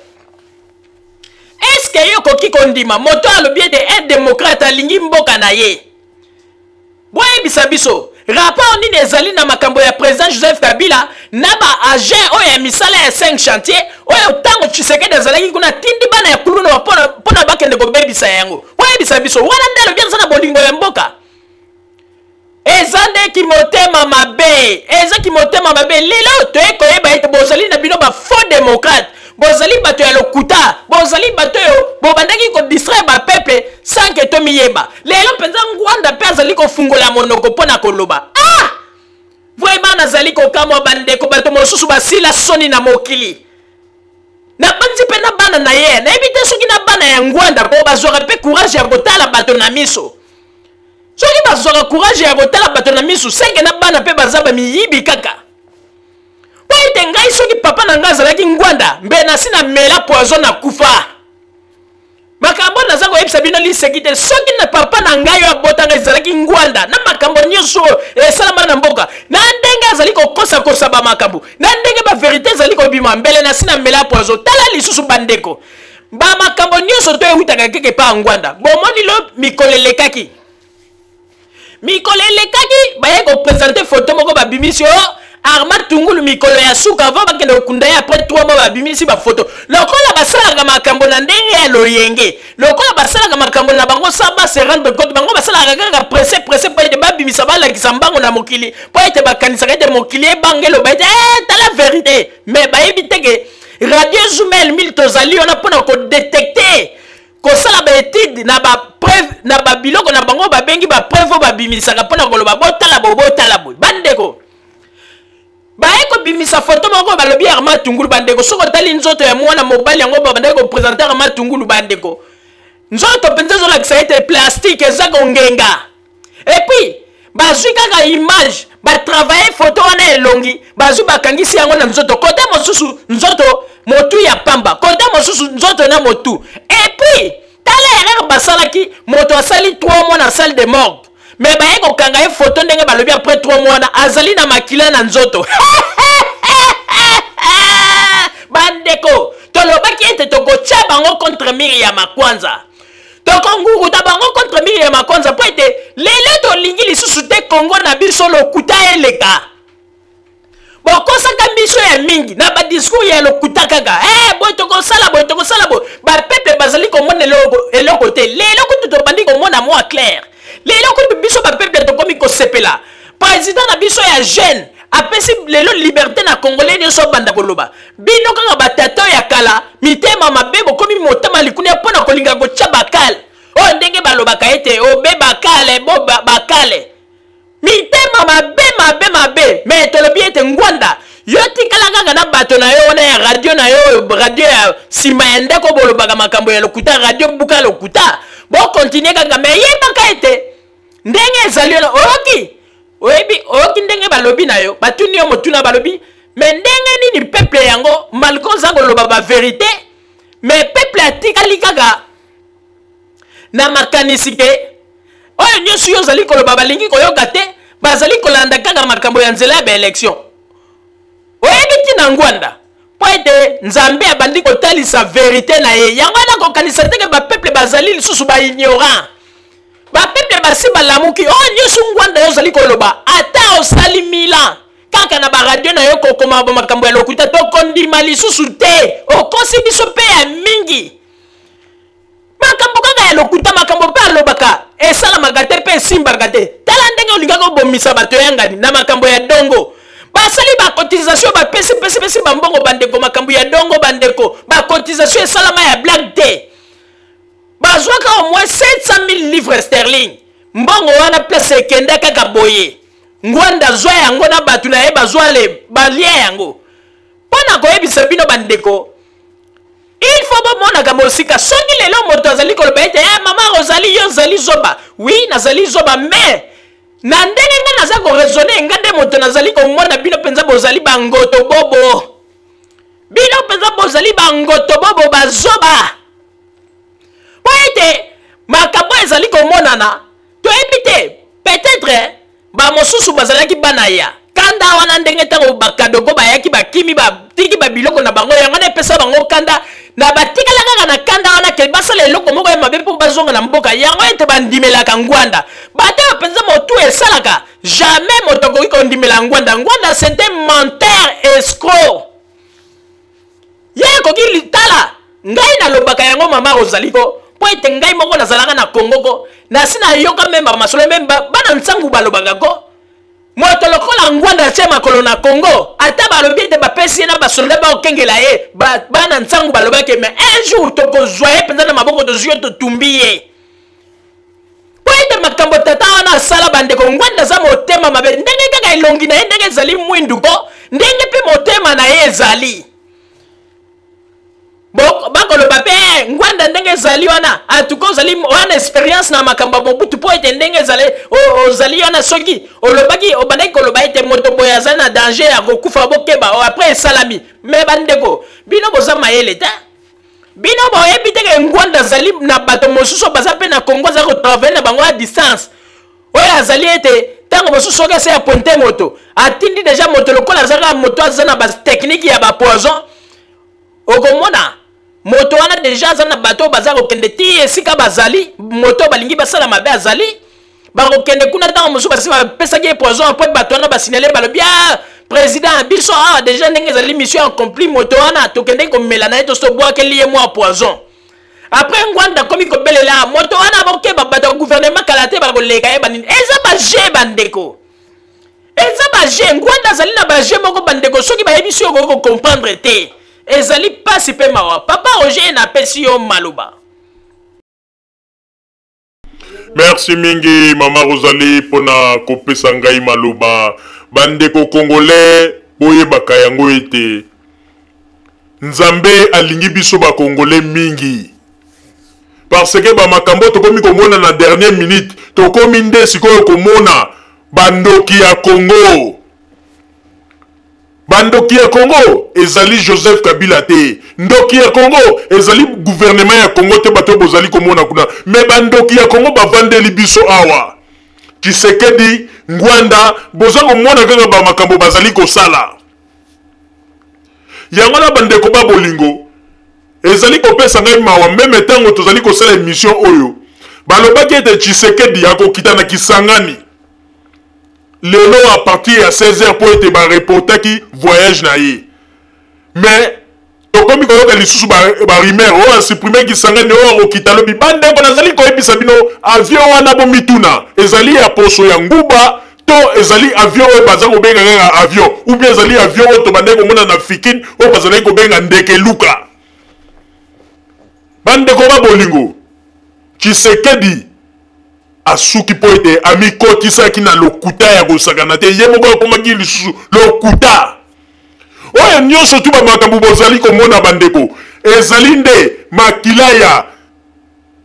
Est-ce que yo koki kondima moto alobi ete un démocrate alingi mboka na ye boye bisabiso rapport nini ezali na makambo ya président Joseph Kabila na ba agent oyo ya misala ya 5 chantier oyo tango Tshisekedi ezalaki kuna tindi bana ya kuluna pona bakende ko bebisa yango boye bisabiso wana ndelo bien na bolingo ya mboka ezande ki motema mabe eza ki motema mabe lelo to ekoyeba ete bozali na bino ba faux démocrate bozali bato ya lokuta bozali bato yo bobandaki ko distraire ba peuple sans que to miyeba lelo penza ngwanda pe azali ko fungola monoko pona koloba vraiment nazali ko kamwa bandeko bato mosusu basila soni na mokili na banzi pe na bana na ye na ebite soki na bana ya ngwanda ko bazwaka pe courage ya kotala bato na miso soki bazwaka courage ya kotala bato na miso senge na bana pe bazaba miyibi kaka. Ete ngai soki papa na ngai azalaki ngwanda mbe nasi na mela poison na kufa makambo nazako yebisa bino lisekite soki na papa na ngai yo abotanga ezalaki ngwanda na makambo nyonso esalama na mboka na ndenge azali kokosa ba makambo na ndenge ba vérité ezali kobima mbele nasi na mela poison tala lisusu bandeko ba makambo nyonso to ewutaka keke pa ngwanda bomoni lo mikolelekaki baye ko présenter photo moko babimisio Armand Tungulu mikolo ya suka avant bakende okunda ya après 3 mois babimisi ba photo lokola basala makambo na ndenge ya loyenge lokola basala makambo na bango saba se rendre compte bango basala kaka pressé po ete babimisa bala kisambango na mokili po ete bakanisa ete mokili ebangelo ba ete la vérité mais ba ebite ke radio Zoomel 1000 tozali ona pona ko détecter ko sala ba étude na ba preuve na ba biloko na bango ba bengi ba preuve ba bimisa pona ko loba botala bo bandeko baeko bimisa photo moko balobi Armand Tungulu bandeko soko tali nzoto ya mwana mobali yango bandeko présenter Armand Tungulu bandeko nzoto penza zo la ete plastique ezako ngenga et puis bazui kaka image ba travailler photo wana elongi bazui bakangisi yango na nzoto kote mosusu nzoto motu ya pamba kote mosusu nzoto na motu et puis tala erreur basalaki moto asali 3 mois na salle de morgue mais baye ko kanga e photo ndenge balobi après 3 mois na azali na makila na nzoto bandeko tolobaki ete tokotia bango contre miri ya makwanza tokonguru ta bango contre miri ya makwanza po ete lelo tolingi lisusu te Kongo na biso lokuta eleka bokosaka biso ya mingi na ba discours ya lokuta kaka boy tokosala ba pepe bazali komona eloko te lelo kutu tobandi komona moi clair lelo kutu biso ba pepe tokomi kosepela président na biso ya jeune apesi lelo liberté na congolais nyoso banda koloba bino kaka batato ya kala mitema mabe bokomi motema likune pona kolinga kotia bakale o ndenge balobaka ete obe bakale bo bakale mitema mabe mais tolobi ete ngwanda yo tikala kaka na bato na yo wana ya radio na yo radio ya sima ya ndeko bolobaka makambo ya lokuta radio buka lokuta bo continue kaka mais yebaka ete ndenge ezali na oyoki ndenge balobi na yo batuni yo motuna balobi mais ndenge nini peuple yango malgré zango loba ba vérité mais peuple atikali kaka na makanisi ke oyo nyonso yo zali koloba balingi koyoka te bazali kolanda kaka makambo ya nzela ya ba élection oyebi tina ngwanda po ete nzambe abandi kotalisa vérité na ye yango na kokanisa teke bapeuple bazali lisusu baignorant bapeuple basi balamuki oyo nyonso ngwanda yo ozali koloba ata osali milan kaka na baradio na yo kokoma makambo ya lokuta tokondima lisusu te okosi biso mpe ya mingi makambo kaka ya lokuta makambo mpe alobaka esalamaka te mpe esimbaka te tala ndenge olingaka obomisa bato yangani na makambo ya dongo basali bacotisation bapesi bambongo bandeko makambo ya dongo bandeko bacotisation esalama ya blague te bazwaka au moins 700 000 livres sterling mbongo wana place ekende kaka boye ngwanda zwa yango na bato na ye bazwa le balia yango mpona koyebisa bino bandeko il faut bomonaka mosika soki lelo moto azali koloba ete mama ozali yo ozali zoba oui nazali zoba mais na ndenge nga naza koresone nga nde moto nazali komona bino mpenza bozali bangoto bobo bino mpenza bozali bangoto bobo bazoba po ete makambo ezali komonana toyebi te peut-être bamosusu bazalaki bana ya kanda wana ndenge ntango bakadogo bayaki bakimi batiki babiloko na bango yango na epesa bango kanda na batikala kaka na kanda wana ke basala eloko moko ya mabe mpo bazonga na mboka yango ete bandimelaka ngwanda bate bapenza motu esalaka jamais moto akoki kondimela ngwanda ngwanda c'est un menteur escroc ye akoki litala ngai nalobaka yango mama ozaliko po ete ngai moko nazalaka na Congo ko nasi nayoka memba masolo memba bana nsangu balobaka ko moto lokola ngwanda atie makolo na Congo ata balobi ete bapesi ye na basoldat baokengela ye bana nsangu balobaki me un jour tokozwa ye mpenza na maboko tozwi yo totumbi ye po ete makambo tata wana asala bandeko ngwanda aza motema mabe ndenge kaka elongi na ye ndenge ezali mwindu ko ndenge mpe motema na ye ezali bakoloba mpe ngwanda ndenge ezali wana atuka ozali wana experience na makambo mobutu po ete ndenge ezali ozali wana soki olobaki obandaki koloba ete moto boye azali na danger ya kokufa bokeba après esalami me bandeko bino boza mayele te bino boyebi teke ngwanda azali na bato mosusu baza mpe na Congo aza kotravaille na bango a distance oyo azali ete ntango mosusu soki ase ya pointe moto atindi deja moto lokola azalaka moto aza na batechnike ya bapoison okomona moto wana deja aza na bato baza kokende ti esika bazali moto balingi basala mabe azali bakokende kuna ntango mosusu basi bapesaki poison po bato wana basignale balobi président biso deja ndenge ezali mission accompli moto wana tokendeki komela na ye tosobwakeli ye mwa poison après ngwanda komi kobelela moto wana bokeba bato ya gouvernement kala te bakoleka ye banini eza baje bandeko eza baje ngwanda azali na baje moko bandeko soki bayebi si okoki kocomprendre te ezali pasi pe mawa papa Roger na pesi yo maloba. Merci mingi mama Rosalie pona kopesa ngai maloba bandeko congolais boye bakayango ete nzambe alingi biso ba congolais mingi parce que ba makambo tokomi komona na dernière minute tokomi nde sikoyo komona bandoki ya Congo bandoki ya Congo ezali Joseph Kabila te ndoki ya Congo ezali gouvernement ya Congo te bato bozali komona kuna me bandoki ya Congo bavandeli biso awa Tshisekedi ngwanda boza komona kaka ba makambo bazali kosala yango na bandeko ba bolingo ezali kopesa ngai mawa meme tango tozali kosala émission oyo balobaki ete Tshisekedi akokita na Kisangani lelo à partir à 16h pour être reporter qui voyage na ye mais tokomi koyoka lisusu ba rumeur o supprimer Kisangani o okitalo bibande ko nazali koyebisa bino avion wana bo mituna ezali ya poso ya nguba to ezali avion o baza ko benga nga avion ou bien ezali avion o to bande ko mona na fikine o bazali ko benga ndeke luka bande ko ba bolingo Tshisekedi asuki po ete amikotisaki na lokuta ya kosakana te ye moko akomaki lisusu lokuta oyo nyonso tu bamakambo bozali komona bandeko ezali nde makila ya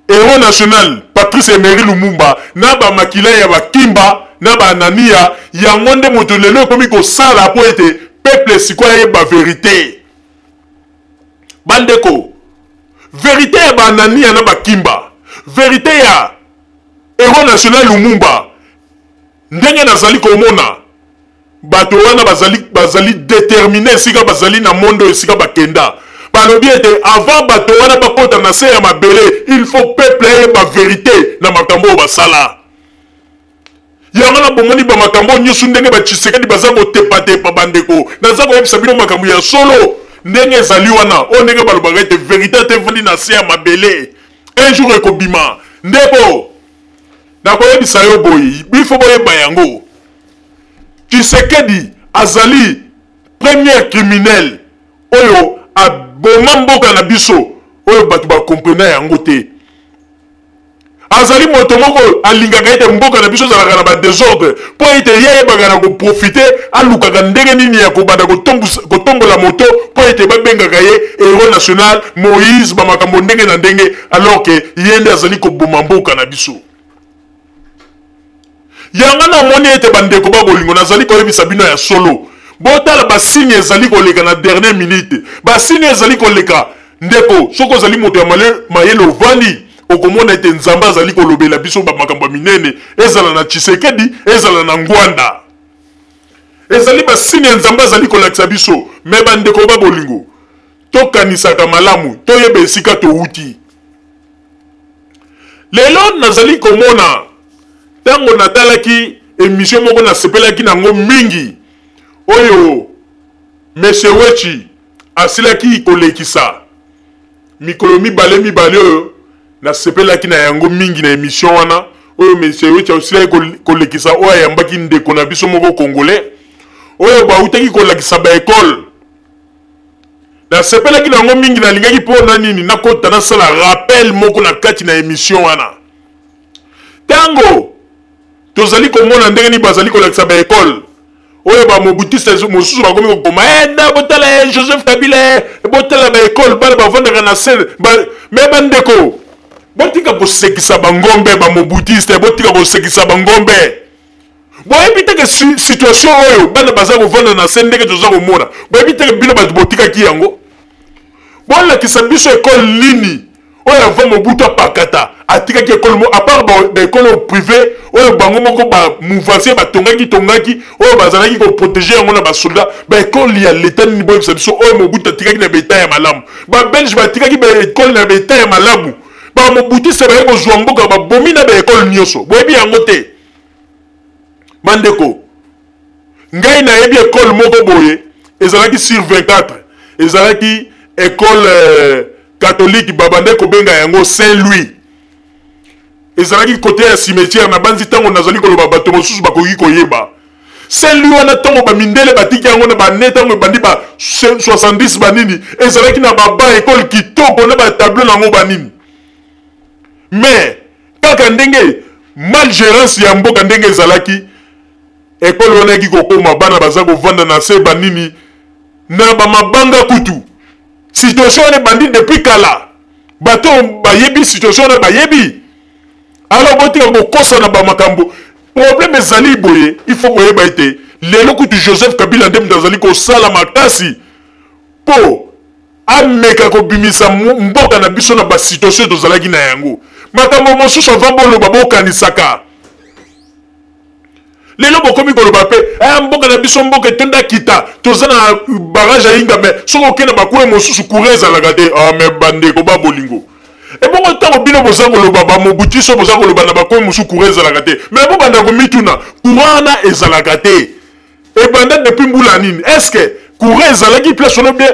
héros national Patrice Emery Lumumba na bamakila ya bakimba na banania yango nde moto lelo ekomi kosala po ete peuple sikoyo ayeba verité bandeko verité ya banania na bakimba verité ya héros national Lumumba ndenge nazali komona bato wana bazali déterminé sika bazali na mondo sika bakenda balobi ete avant bato wana bakota na se ya mabele il faut peuple ayeba vérité na makambo oyo basala yango na bomoni bamakambo nyonso ndenge batshisekedi baza kotepatepa bandeko naza koyebisa bino makambo ya solo ndenge ezali wana oyo ndenge balobaka ete vérité te evandi na se ya mabele un jour ekobima ndeko nakoyebisa yo boye bifo boyeba yango Tshisekedi azali premier criminel oyo aboma mboka na biso oyo bato bakomprena yango te azali moto moko alingaka ete mboka na biso ezalaka na badésordre mpo ete ye yebaka na koprofite alukaka ndenge nini ya kobanda kotombola moto mpo ete babengaka ye héros national Moïse bamakambo ndenge na ndenge alors ke ye nde azali koboma mboka na biso yanga na moni ete bandeko babolingo nazali koyebisa bino ya solo botala basigne ezali koleka na dernière minute basigne ezali koleka ndeko soko ozali moto ya mayele ovandi okomona ete nzambe azali kolobela biso bamakambo minene ezala na Tshisekedi ezala na Ngwanda ezali basigne nzambe azali kolakisa biso me bandeko babolingo tokanisaka malamu toyeba esika touti lelo nazali komona tango natalaki émission moko nasepelaki nango mingi oyo Monsieur Wechi asilaki kolekisa mikolo mibale oyo nasepelaki na yango mingi na émission wana oyo Monsieur Wechi asilaki kolekisa oyo ayambaki ndeko na biso moko congolais oyo bautaki kolakisa ba école nasepelaki nango mingi nalingaki mpona nini nakota nasala rappel moko na kati na émission wana tango tozali komona ndenge ni bazali kolakisa ba école oyo ba mobutiste mosusu bakomi kokoma na botala Joseph Kabila botala ba école bana bavandaka na sel me bandeko botika kosekisa bangombe ba mobutiste botika kosekisa bangombe boyebi teke situation oyo bana baza kovanda na sel ndenge toza komona boyebi teke bino bato botikaki yango bolakisa biso école nini oyo avant Mobutu apakata atikaki école mo à part ba école privé oyo bango moko ba mouvance batongaki oyo bazalaki ko protéger yango na ba soldat ba école ya l'état ni boyo biso oyo Mobutu atikaki na beta ya malamu ba belge batikaki ba école na beta ya malamu ba Mobutu se ba ko zwangoka ba bomi na ba école nyonso boyebi yango te bandeko ngai na yebi école moko boye ezalaki sur 24 ezalaki école catholique babande kobenga yango Saint-Louis ezalaki côté ya cimetière na banzi tango nazali koloba bato mosusu bakoki koyeba Saint-Louis wana tango bamindele batiki yango na bane tango bandi ba 70 banini ezalaki na baba école kitoko na ba tableau nango banini mais kaka ndenge malgérance ya mboka ndenge ezalaki école wana ki kokoma bana baza kovanda na se banini na bamabanga kutu situation wana bandi depuis kala bato bayebi situation wana bayebi alors botika kokosa na bamakambo problème ezali boye il faut koyeba ete lelo kutu Joseph Kabila nde mutu azali kosala makasi po ameka kobimisa mboka na biso na basituation tozalaki na yango makambo mosusu avant boloba bokanisaka lelo bokomi koloba pe mboka na biso mboka etonda kita toza na barrage ya inga me soko okende bakue mosusu courant ezalaka te me bandeko babolingo ebongo ntango bino boza koloba bamobuti so boza koloba na bakue mosusu courant ezalaka te me bobanda komituna courant wana ezalaka te ebanda depuis mbula nini estce courant ezalaki place ono bien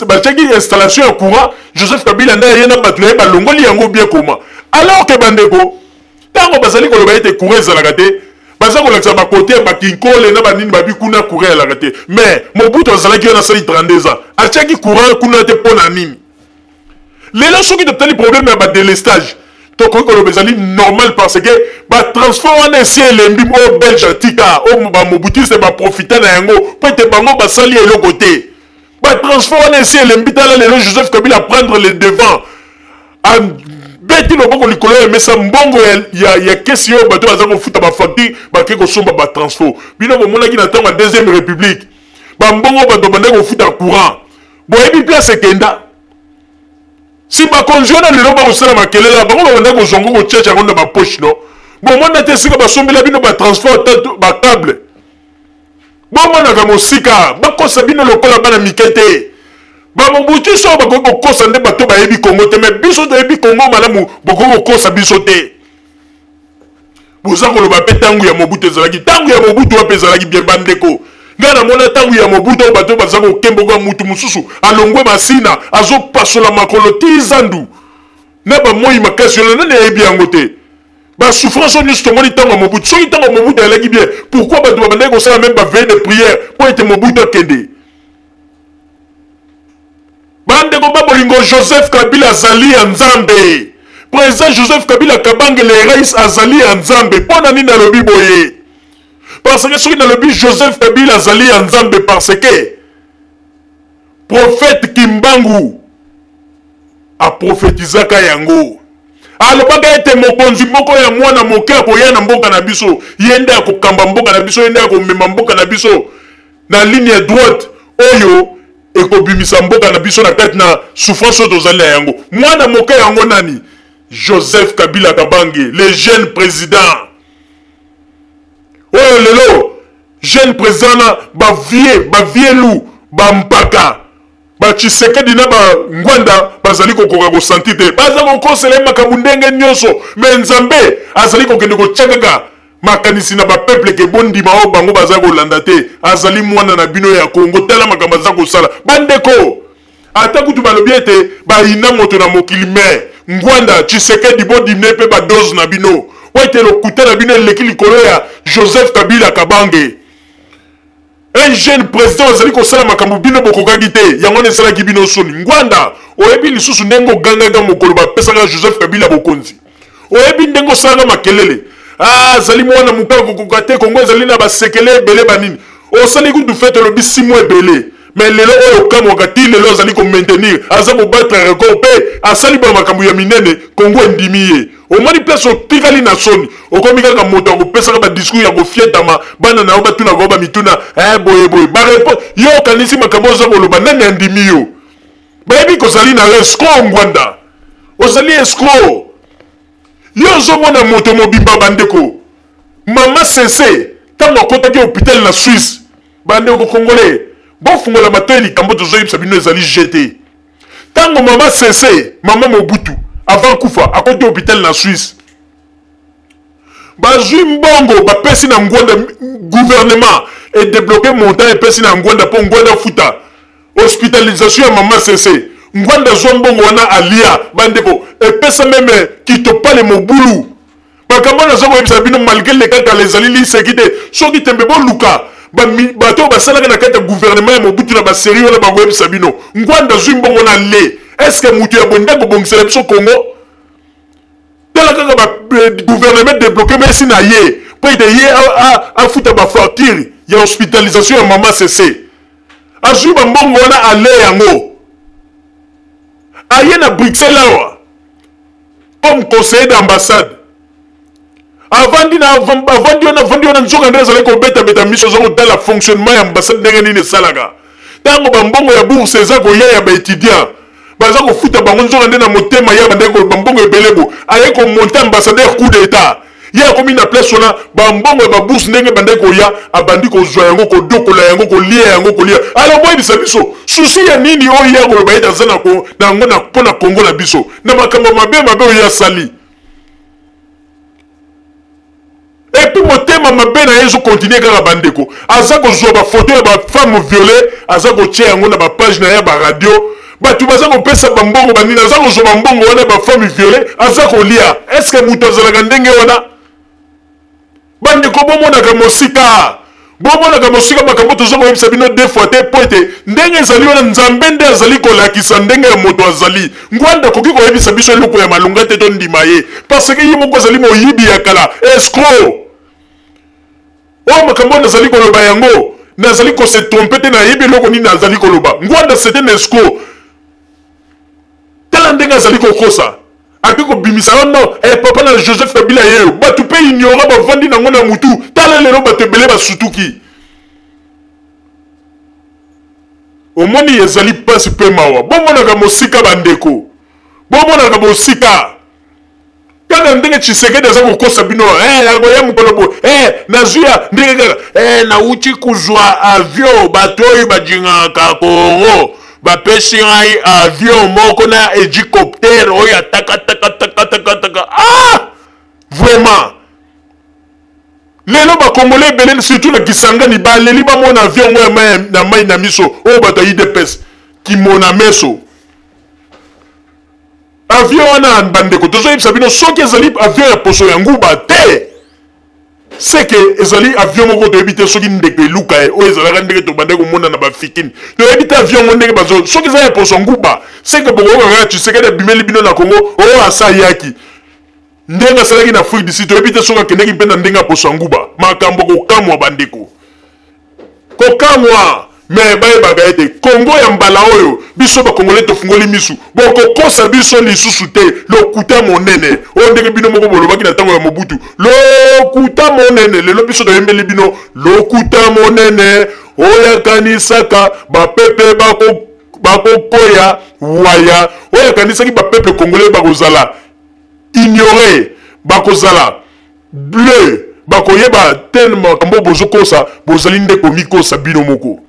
batiaki installation ya courant Joseph Kabila nde aye na bato na ye balongoli yango bien koma alors ke bandeko ntango bazali koloba ete courant ezalaka te baza kolakisa bakote bakinkole na banini babi kuna courant ezalaka te mais Mobutu azalaki wana asali 32 ans atiaki courant kuna te mpo na nini lelo soki totali problème ya badélestage tokoki koloba ezali normal parce que batransport wana esi elembi oyo belge atika oyo bamobutiste baprofite na yango mpo ete bango basali eloko te batransport wana esi elembi tala lelo Joseph Kabila prendre le devant beti loboko likolo emesa mbongo ya kesi oyo bato baza kofuta bafacture bake kosomba batransport bino bomonaki na ntango ya deuxième république bambongo bato bande kofuta courant boyebi place ekenda si bakonzi wana lelo bakosala makelela bango babanda kozongo kochecha yango na bapoche no bomona te esika basombela bino batransport bacable bomonaka mosika bakosa bino lokola bana mikete bamobutu so bakoki kokosa nde bato bayebi Kongo te mais biso toyebi Kongo malamu bokoki kokosa biso te boza koloba mpe ntango ya Mobutu ezalaki ntango ya Mobutu wape ezalaki bien bandeko nga namona ntango ya Mobutu bato baza kokemboka mutu mosusu alongwe masina azopasola makolo ti zandu na bamoi makasi yo nani ayebi yango te basouffrance oyo nyonso tomoni ntango ya Mobutu soki ntango ya Mobutu ayelaki bien pourquoi bato babandaki kosala même baveille de prière mpo ete Mobutu akende bandeko babolingo Joseph Kabila azali ya Nzambe président Joseph Kabila Kabange le rais azali ya Nzambe mpo na nini alobi boye parce que soki nalobi Joseph Kabila azali ya Nzambe parce que prophète Kimbangu aprofetizaka yango alobaka ete mokonzi moko ya mwana moke akoya na mboka na biso ye nde akokamba mboka na biso ye nde akomema mboka na biso na ligne ya droite oyo ekobimisa mboka na biso na kati na souffrance oyo tozali na yango mwana moke yango nani Joseph Kabila Kabange le jeune président oyo lelo jeune président na bavielu bampaka Tshisekedi na Ngwanda bazali kokoka kosanti te baza kokosela makambo ndenge nyonso me Nzambe azali kokende kotyakaka makanisi na bapeuple ke bondima oyo bango baza kolanda te azali mwana na bino ya Kongo tala makambo aza kosala bandeko ata kutu balobi ete bayina moto na mokili me Ngwanda Tshisekedi bodimne mpe badose na bino wete lokuta na bino eleki likolo ya Joseph Kabila Kabange un jeune président azali kosala makambo bino bokokaki te yango wana esalaki bino soni Ngwanda oyebi lisusu ndenge ogangaka mokolo bapesaka Joseph Kabila bokonzi oyebi ndenge osalaka makelele azali mwana mokolo kokoka te Kongo ezali na basekele ebele banini osali kutu fete olobi 6 mois ebele mais lelo oyo kamwaka ti lelo azali komaintenir aza kobatre record mpe asali ba makambo ya minene Kongo endimi ye omoni place otikali na soni okomi kaka moto akopesaka badiscours ya kofietama bana na yo batunaka bamituna boyeboye barepo yo okanisi makambo oza koloba nani andimi yo bayebi kozali na escroc Ngwanda ozali escroc yo ozomona moto mobimba bandeko mama sese ntango akotaki hôpital na Suisse bandeko congolais bofungola mato likambo tozoyebisa bino ezali jeté ntango mama sese mama Mobutu avant kufa akoti hôpital na Suisse bazwi mbongo bapesi na Ngwanda gouvernement et débloqué montant epesi na Ngwanda po Ngwanda futa hospitalisation ya mama sese Ngwanda zwa mbongo wana alia bandeko epesa meme kitopale mobulu makambo nazo koyebisa bino malgré le kaka ezali liseki te soki tembe boluka bato basalaka na kati ya gouvernement ya Mobutu na basérie wana bakoyebisa bino Ngwanda zwi mbongo na le est-ce que mutu ya bonde kobongisela biso Congo tala kaka gouvernement débloqué mesi na ye po ete ye afuta bafacture ya hospitalisation ya mama sese azwi bambongo wana ale yango aye na Bruxelles awa comme conseiller d'ambassade avandi wana nzoka nde ezali kobeta miso eza kotala fonctionnement ya ambassade ndenge nini esalaka ntango bambongo ya bourse eza koya ya baétudiant baza kofuta bango nzoka nde na motema ya bandeko bambongo ebelebo aye komonte ambassadeur coup d'état ye akomi na place wana bambongo ya babourse ndenge bandeki koya abandi kozwa yango kodokola yango kolia yango kolia alors boyebisa biso susi ya nini oyo ya koloba ete aza nango mpo na Kongo na biso na makambo mabe oyo asali epuis motema mabe na ye ezokontinue kaka bandeko aza kozwa bafoto ya bafemme violée aza kotia yango na bapage na ye ya baradio bato baza kopesa bambongo banini aza kozwa bambongo wana bafemme violée aza kolia estce moto azalaka ndenge wana bandeko bomonaka mosika makambo toza koyebisa bino deux fois te po ete ndenge ezali wana Nzambe nde azali kolakisa ndenge ya moto azali Ngwanda koki koyebisa biso eloko ya malunga te tondima ye parce que ye moko azali moyibi ya kala escroc oyo makambo nazali koloba yango nazali kose trompe te nayebi eloko nini nazali koloba Ngwanda c'est un escroc tala ndenge azali kokosa akoki kobimisa wana papa na Joseph Kabila yeyo bato mpe ignora bavandi nango na mutu tala lelo bato ebele basutuki omoni ezali mpasi mpe mawa bomonaka mosika bandeko bomonaka mosika kaka ndenge Tshisekedi aza kokosa bino akoya mukolobo nazuya ndenge kaka nauti kuzwa avion bato oyo bajingaka Congo bapesi ngai avion moko na hélicoptère oyo ataka vraiment lelo bakongole ebele surtout na Kisangani baleli bamona avion oyo na mai na miso oyo bato ya UDPS kimona meso avion wana bandeko tozoyebisa bino soki ezali avion ya poso ya nguba te seke ezali avion moko toyebi te soki ndeko eluka oyo ezalaka ndenge tobande komona na bafikini toyebi te avion ngo ndenge bazo soki ezali ya poso nguba seke bokokaka Tshisekedi abimeli bino na Congo oyo asayaki ndenge asalaki na Afrique du Sud toyebi te soki akendeki mpe na ndenge ya poso nguba makambo kokamwa bandeko kokamwa me bayebaka ete Congo ya mbala oyo biso bakongole tofungoli misu bokokosa biso lisusu te lokuta monene oyo ndenge bino moko bolobaki na ntango ya Mobutu lokuta monene lelo biso toyembeli bino lokuta monene oyo akanisaka bapepe bakokoya waya oyo akanisaki bapepe congolais bakozala ignoré bakozala bleu bakoyeba tel makambo bozokosa bozali nde komikosa bino moko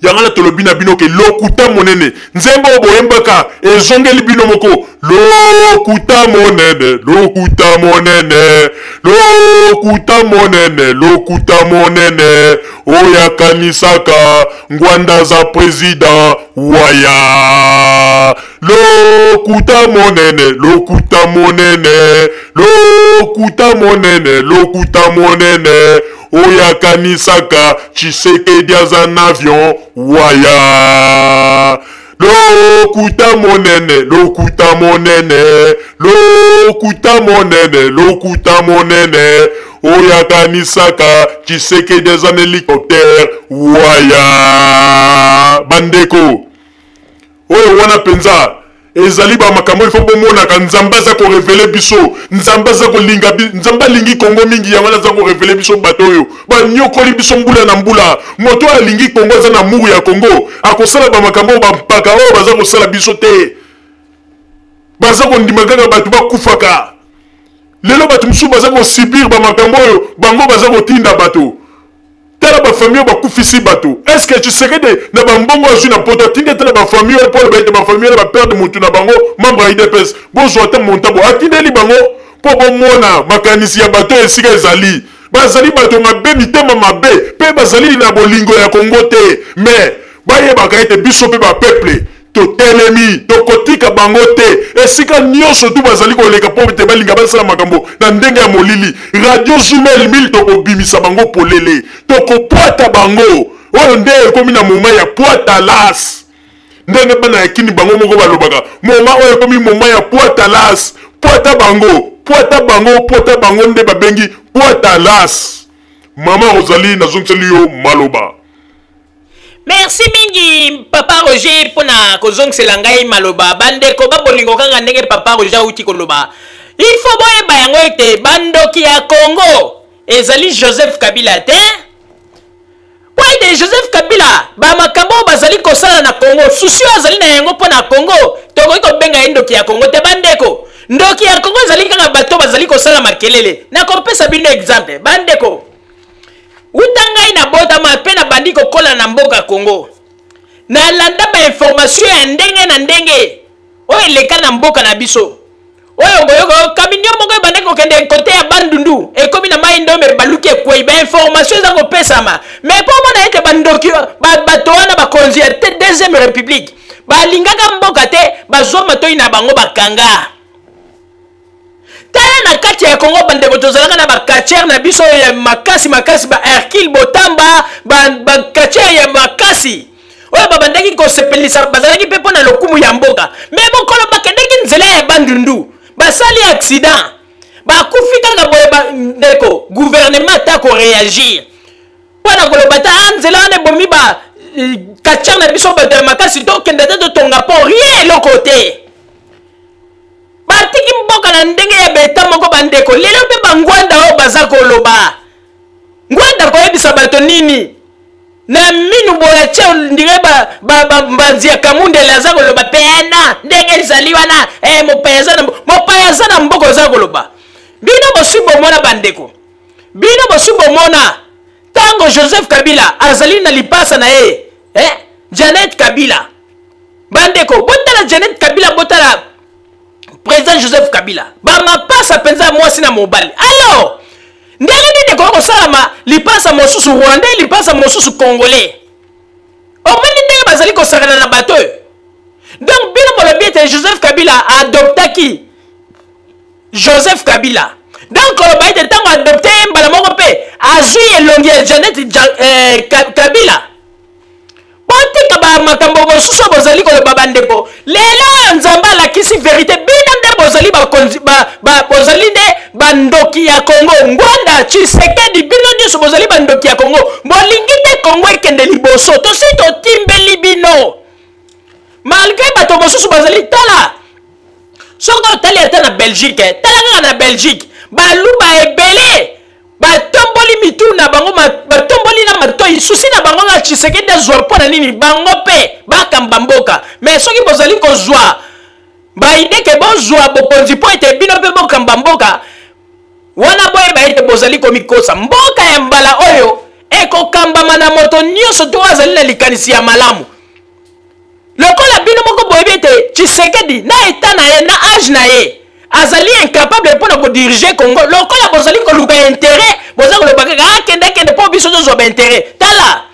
yangana tolobi na bino ke lokuta monene nzembo boyembaka ezongeli bino moko lokuta monene lokuta monene lokuta monene lokuta monene oya kanisaka ngwanda za president waya lokuta monene lokuta monene lokuta monene lokuta monene oya kanisaka Tshisekedi aza na avion waya lokuta monene lokuta monene lokuta monene lokuta monene oya kanisaka Tshisekedi aza na hélicoptère waya bandeko oyo wana penza ezali ba makambo ifo bomonaka nzamba za ko révéler biso nzamba za ko linga nzamba lingi Congo mingi ya wana za ko révéler biso bato yo ba nyokoli biso mbula na mbula moto alingi Congo za na muru ya Congo akosala ba makambo ba mpaka o baza ko sala biso te baza ko ndimaka bato bakufaka lelo bato msu baza ko subir ba makambo yo bango baza ko tinda bato tala ba famille ba kufisi bato est-ce que tu serais na ba mbongo azu na poto tinde tala ba famille pour ba ba famille ba père de mutu na bango membre IDPS bonjour ta montabo atindeli bango po bomona makanisi ya bato esika ezali bazali bato mabe mitema mabe pe bazali na bolingo ya Congo te mais bayebaka ete biso pe ba peuple totelemi tokotika bango te esika nyonso tu bazali koleka po te balinga basala makambo na ndenge ya molili radio Jumel 1000 tokobimisa bango polele tokopwata bango oyo nde ekomi na moma ya pwata las ndenge bana yakini bango moko balobaka moma oyo ekomi moma ya pwata las pwata bango nde babengi pwata las mama Rosalie nazongiseli yo maloba. Merci mingi papa Roger pona kozongisela ngai maloba bandeko babolingo kanga ndenge papa Roger uti koloba il faut boyeba yango ete bandoki ya Congo ezali Joseph Kabila te de Joseph Kabila ba makambo bazali kosala na Congo susio azali na yango pona Congo tokoki kobenga ndoki ya Congo te bandeko ndoki ya Congo ezali kanga bato bazali kosala makelele na kopesa bino exemple bandeko utangai na bota mapena bandiko kola na mboka Congo na landa ba information ya ndenge na ndenge oyo leka na mboka na biso oyo goyoko kaminyo moko bandeko kende kote ya Bandundu ekomi na mai ndombe baluki ekwe ba information za ko pesama mais po mona ete bandoki bato wana bakonzi ya deuxième république balingaka mboka te bazoma toyi na bango bakanga tala na kati ya Congo bandeko tozalaka na bakatiere na biso ya makasi ba Hercule Botamba ba katiere ya makasi oyo babandaki kosepelisa bazalaki pe pona lokumu ya mboka mais mokolo bakendeki nzela ya Bandundu basali accident bakufika nga boye bandeko gouvernement ta ko réagir pona koloba ta nzela wana bomi ba katiere na biso bato ya makasi to kende te tonga po rien eloko te batiki mboka na ndenge ya beta moko bandeko lelo mpe bangwanda oyo baza koloba ngwanda koyebisa bato nini na minu boya che ndire banzia kamunde la za koloba pena ndenge zali wana mopayasa na mboko za koloba bino bosubo mona bandeko bino bosubo mona tango Joseph Kabila azali na lipasa na Janet Kabila bandeko botala Janet Kabila botala président Joseph Kabila bama pasa penza mwasi na mobali alors ndenge nini ko salama lipasa mosusu rwandais lipasa mosusu congolais omoni ndenge bazali ko sakana na bato donc bino bolobi ete Joseph Kabila adoptaki Joseph Kabila donc koloba ete tango adopte mbala moko pe azwi elongi ya Janet Kabila botika ba makambo mosusu bozali koloba bandeko lelo nzamba alakisi vérité bino nde bozali bozali nde bandoki ya Congo ngwanda Tshisekedi bino nyonso bozali bandoki ya Congo bolingi te Congo ekende liboso tosi totimbeli bino malgré bato mosusu bozali tala soko otali ata na Belgique tala kaka na Belgique baluba ebele batomboli mitu na bango batomboli na matoi susi na bango na Tshisekedi azwa mpona nini bango pe bakamba mboka mais soki bozali kozwa baide ke bozwa bokonzi po ete bino pe bokamba mboka wana boye baite bozali komikosa mboka ya mbala oyo ekokambama na moto nyonso to azali na likanisi ya malamu lokola bino moko boyebi ete Tshisekedi na eta na ye na age na ye azali incapable pour nous diriger Congo lokola bozali koluka intérêt bozali koloba kaka kende po biso tozwa ba intérêt tala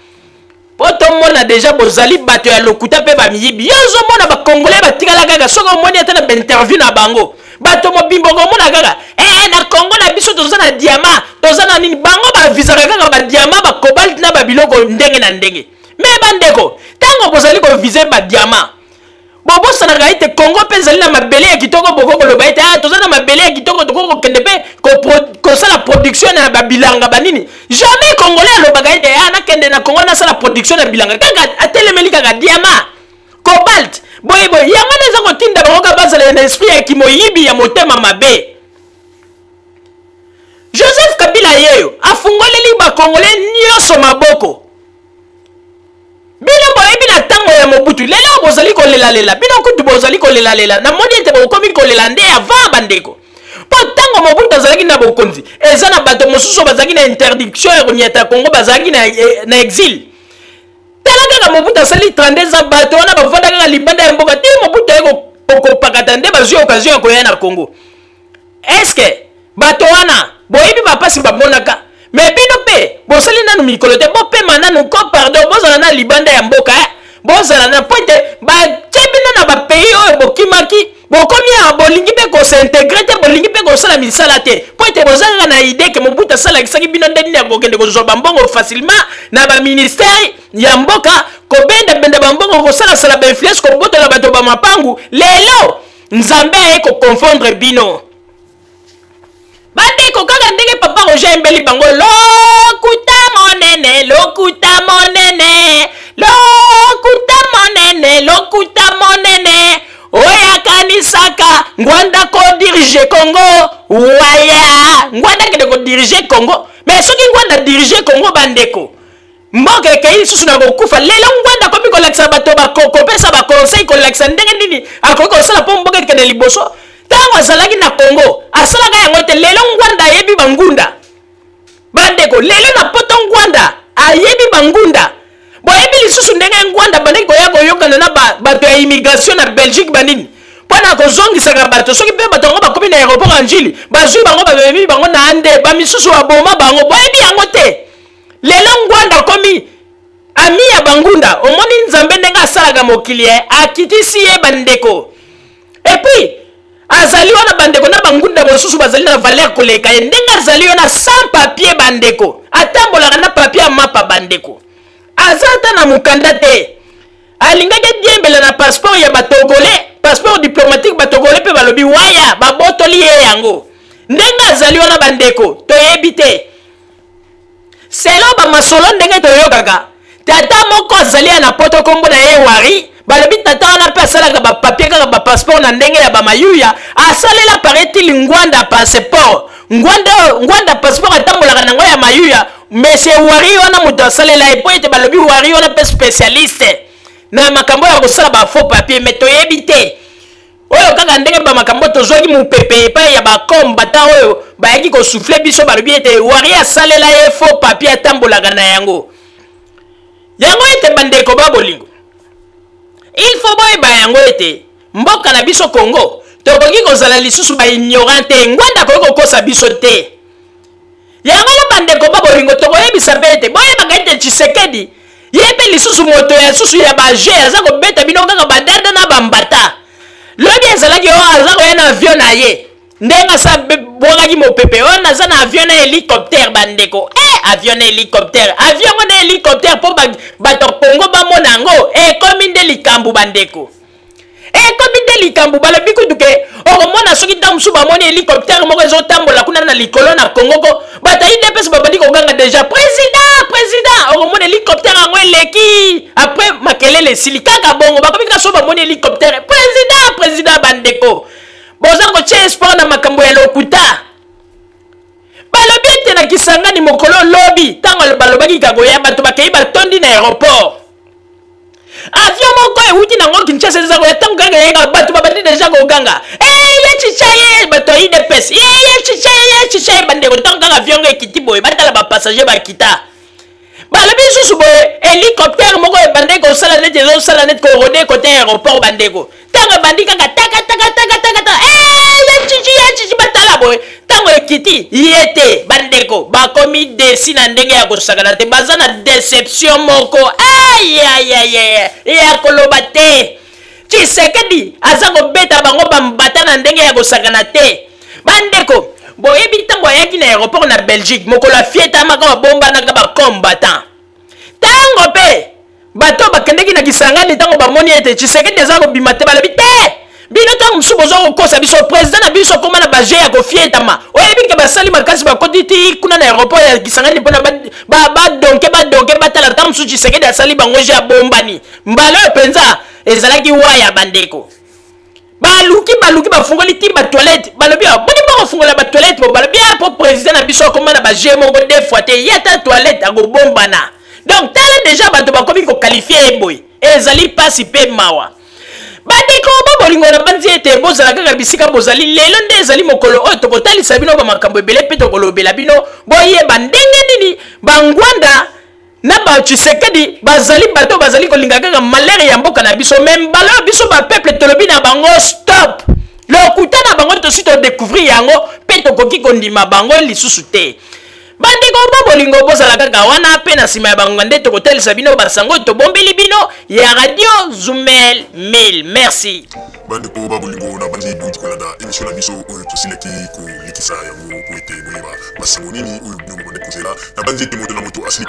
poto mona déjà bozali bato ya lokuta pe ba miyibi yozo mona ba congolais batikala kaka soko moni ata na interview na bango bato mobimbo mona kaka na Congo na biso toza na diamant toza na nini bango ba visa kaka ba diamant ba cobalt na ba biloko ndenge na ndenge mais bandeko tango bozali ko viser ba diamant bobo sana gaite Congo pe zali na mabele ya kitoko boko koloba ete toza na mabele ya kitoko toko kende pe ko sala production na babilanga banini jamais congolais aloba gaite na kende na Congo na sala production na bilanga kaka atelemeli kaka diamant cobalt boye yango neza ko tinda bango ka bazala na esprit ya kimoyibi ya motema mabe Joseph Kabila yeyo afungoleli ba congolais nyonso maboko bino boyebi na tango ya Mobutu lelo bozali kolela bino kutu bozali kolela na moni ete bokomi kolela nde avant bandeko po tango Mobutu azalaki na bokonzi eza na bato mosusu bazalaki na interdiction ya konyata Congo bazalaki na exil tala kaka Mobutu asali 32 ans bato wana bavanda kaka libanda ya mboka te Mobutu ayeko kokopakata nde bazwi occasion ya koya na Congo eske bato wana boyebi bapasi bamonaka mais bino pe bosali nanu mikolo te bo pe mananu ko pardon bozala na libanda ya mboka bozala na pointe ba tebina na ba pays oyo bokimaki bokomi ya bolingi pe ko s'intégrer te bolingi pe ko sala misala te pointe bozala na idée que Mobutu sala kisaki bino ndeni ya kokende ko zoba mbongo facilement na ba ministère ya mboka ko benda ba mbongo ko sala ba influence ko botola bato ba mapangu lelo nzambe ko confondre bino bandeko kaka ndenge papa Roger Mbeli bango lokuta monene oya kanisaka ngwanda ko diriger Congo waya ngwanda kende ko diriger Congo mais soki ngwanda diriger Congo bandeko mboka ekei susu na kokufa lelo ngwanda komi kolakisa bato bakopesa baconseil kolakisa ndenge nini akoki kosala po mboka ekende liboso tango azalaki na Congo asalaka yango te lelo ngwanda ayebi bangunda bandeko lelo na poto ngwanda ayebi bangunda boyebi lisusu ndenge ngwanda bandeki koya koyokana na bato ya immigration na Belgique banini mpona kozongisaka bato soki mpe bato yango bakomi na aéroport ya njili bazwi bango babemi bango na ande bamisusu baboma bango boyebi yango te lelo ngwanda komi ami ya bangunda omoni nzambe ndenge asalaka mokili akitisi ye bandeko epuis azali wana bandeko na bangunda mosusu bazali na valeur koleka ye ndenge azali wana sans papier bandeko atambolaka na papier ya mapa bandeko aza ata na mokanda te alingaki diembela na passeport ya batogolais passeport diplomatique batogolais mpe balobi waya babotoli ye yango ndenge azali wana bandeko toyebi te selo bamasolo ndenge toyokaka tata moko azali ya na poto kombo na ye wari balobi tata wana mpe asalaka bapapier kaka bapasseport na ndenge ya bamayuya asalela paretili ngwanda passeport ngwanda passeport atambolaka nango ya mayuya monsieur Wari wana moto asalela epo ete balobi Wari wana pe spécialiste na makambo ya kosala ba faux papier mais toyebi te oyo kaka ndenge ba makambo tozwaki mopepe epai ya bakombata oyo bayaki kosouffle biso balobi ete Wari asalela ye faux papier atambolaka na yango ete bandeko ba bolingo il faut boyeba yango ete mboka na biso Congo tokoki kozala lisusu ba ignorante ngwanda koki kokosa biso te yango na bandeko ba bolingo tokoyebisa mpe ete boyebaka ete Tshisekedi ye mpe lisusu moto ya susu ya baje aza kobeta bino kaka badada na bambata lobi ezalaki oyo aza koya na avion na ye ndenge asa bwakaki mopepe oyo naza na avion na hélicoptère bandeko avion na hélicoptère avion ngo na hélicoptère mpo bato Congo bamona yango ekomi nde likambo bandeko ekomi nde likambo balobi kutuke okomona soki ntango mosusu bamoni hélicoptère moko ezotambola kuna na likolo na Congo ko bato idps babandi koganga déjà président okomona hélicoptère yango eleki après makelele esili kaka bongo bakomi kaka so bamoni hélicoptère président bandeko boza kotia espoir na makambo ya lokuta balobi ete na Kisangani mokolo lobi ntango balobaki kakoya bato bakei batondi na aéroport avion moko euti nango Kinshasa eza koya ntango kaka yeka bato babandi deja koganga ye chicha ye bato idps ye chicha bandeko ntango kaka avion ngo ekiti boye batala bapassager bakita balobi susu boye hélicoptère moko ebande kosala neti ezosala neti korode kote aéroport bandeko ntango ebandi kaka taka ye chichi batala boye ntango ekiti ye te bandeko bakomi desi na ndenge ya kosakana te baza na déception moko ya koloba te Tshisekedi aza kobeta bango bambata na ndenge ya kosakana te bandeko boyebi ntango ayaki na aéroport na Belgique mokolo afietamaka babombanaka bakombatant ntango mpe bato bakendeki na Kisangani ntango bamoni ete Tshisekedi aza kobima te balobi te bino ntango mosusu boza kokosa biso président na biso koma na baje ya kofietama oyebi ke basali makasi bakoti ti kuna na aéroport ya Kisangani mpona badonke batala ntango mosusu Tshisekedi asali bango je abombani mbala oyo mpenza ezalaki waya bandeko baluki bafungoli ti batoilette balobi boni bakofungola batoilette bo balobi po président na biso akoma na baje moko deux fois te ye ata toilette akobombana donc tala déjà bato bakomi koqualifie eboye ezali pasi mpe mawa bandeko bolingo na banzi ete bozala kaka bisika bozali lelo nde ezali mokolo oyo tokotalisa bino bamakambo ebele mpe tokolobela bino boyeba ndenge nini bangwanda na ba Tshisekedi bazali bato bazali kolinga kaka malere ya mboka na biso même mbala biso ba peuple tolobi na bango stop lokuta na bango tosi to découvrir yango mpe tokoki kondima bango lisusu te bandeko bolingo bozala kaka wana mpe na nsima ya bango nde tokotalisa bino basango tobombeli bino ya radio Zumel 1000 merci bandeko babolingo na bandi duti kolanda émission na biso oyo tosilaki kolikisa yango po ete boyeba basango nini oyo bino bomande kozela na bandi ete moto na moto asili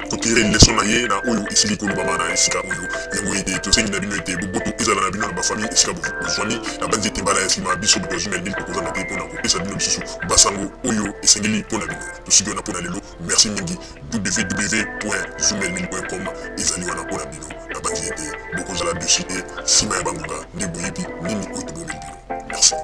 kotire leson na ye na oyo esili kolobama na esika oyo yango ete tosengi na bino ete boboto ezala na bino na bafamille esika bozwani na bandi ete mbala ya nsima biso boto Zumel 1000 tokozanga te mpona kopesa bino lisusu basango oyo esengeli mpona bino tosiki wana mpona lelo merci mingi www.zumel1000.com ezali wana mpona bino na bandi ete bokozala dessus te nsima ya bangonga nde boyebi nini oyo tobomeli bino merci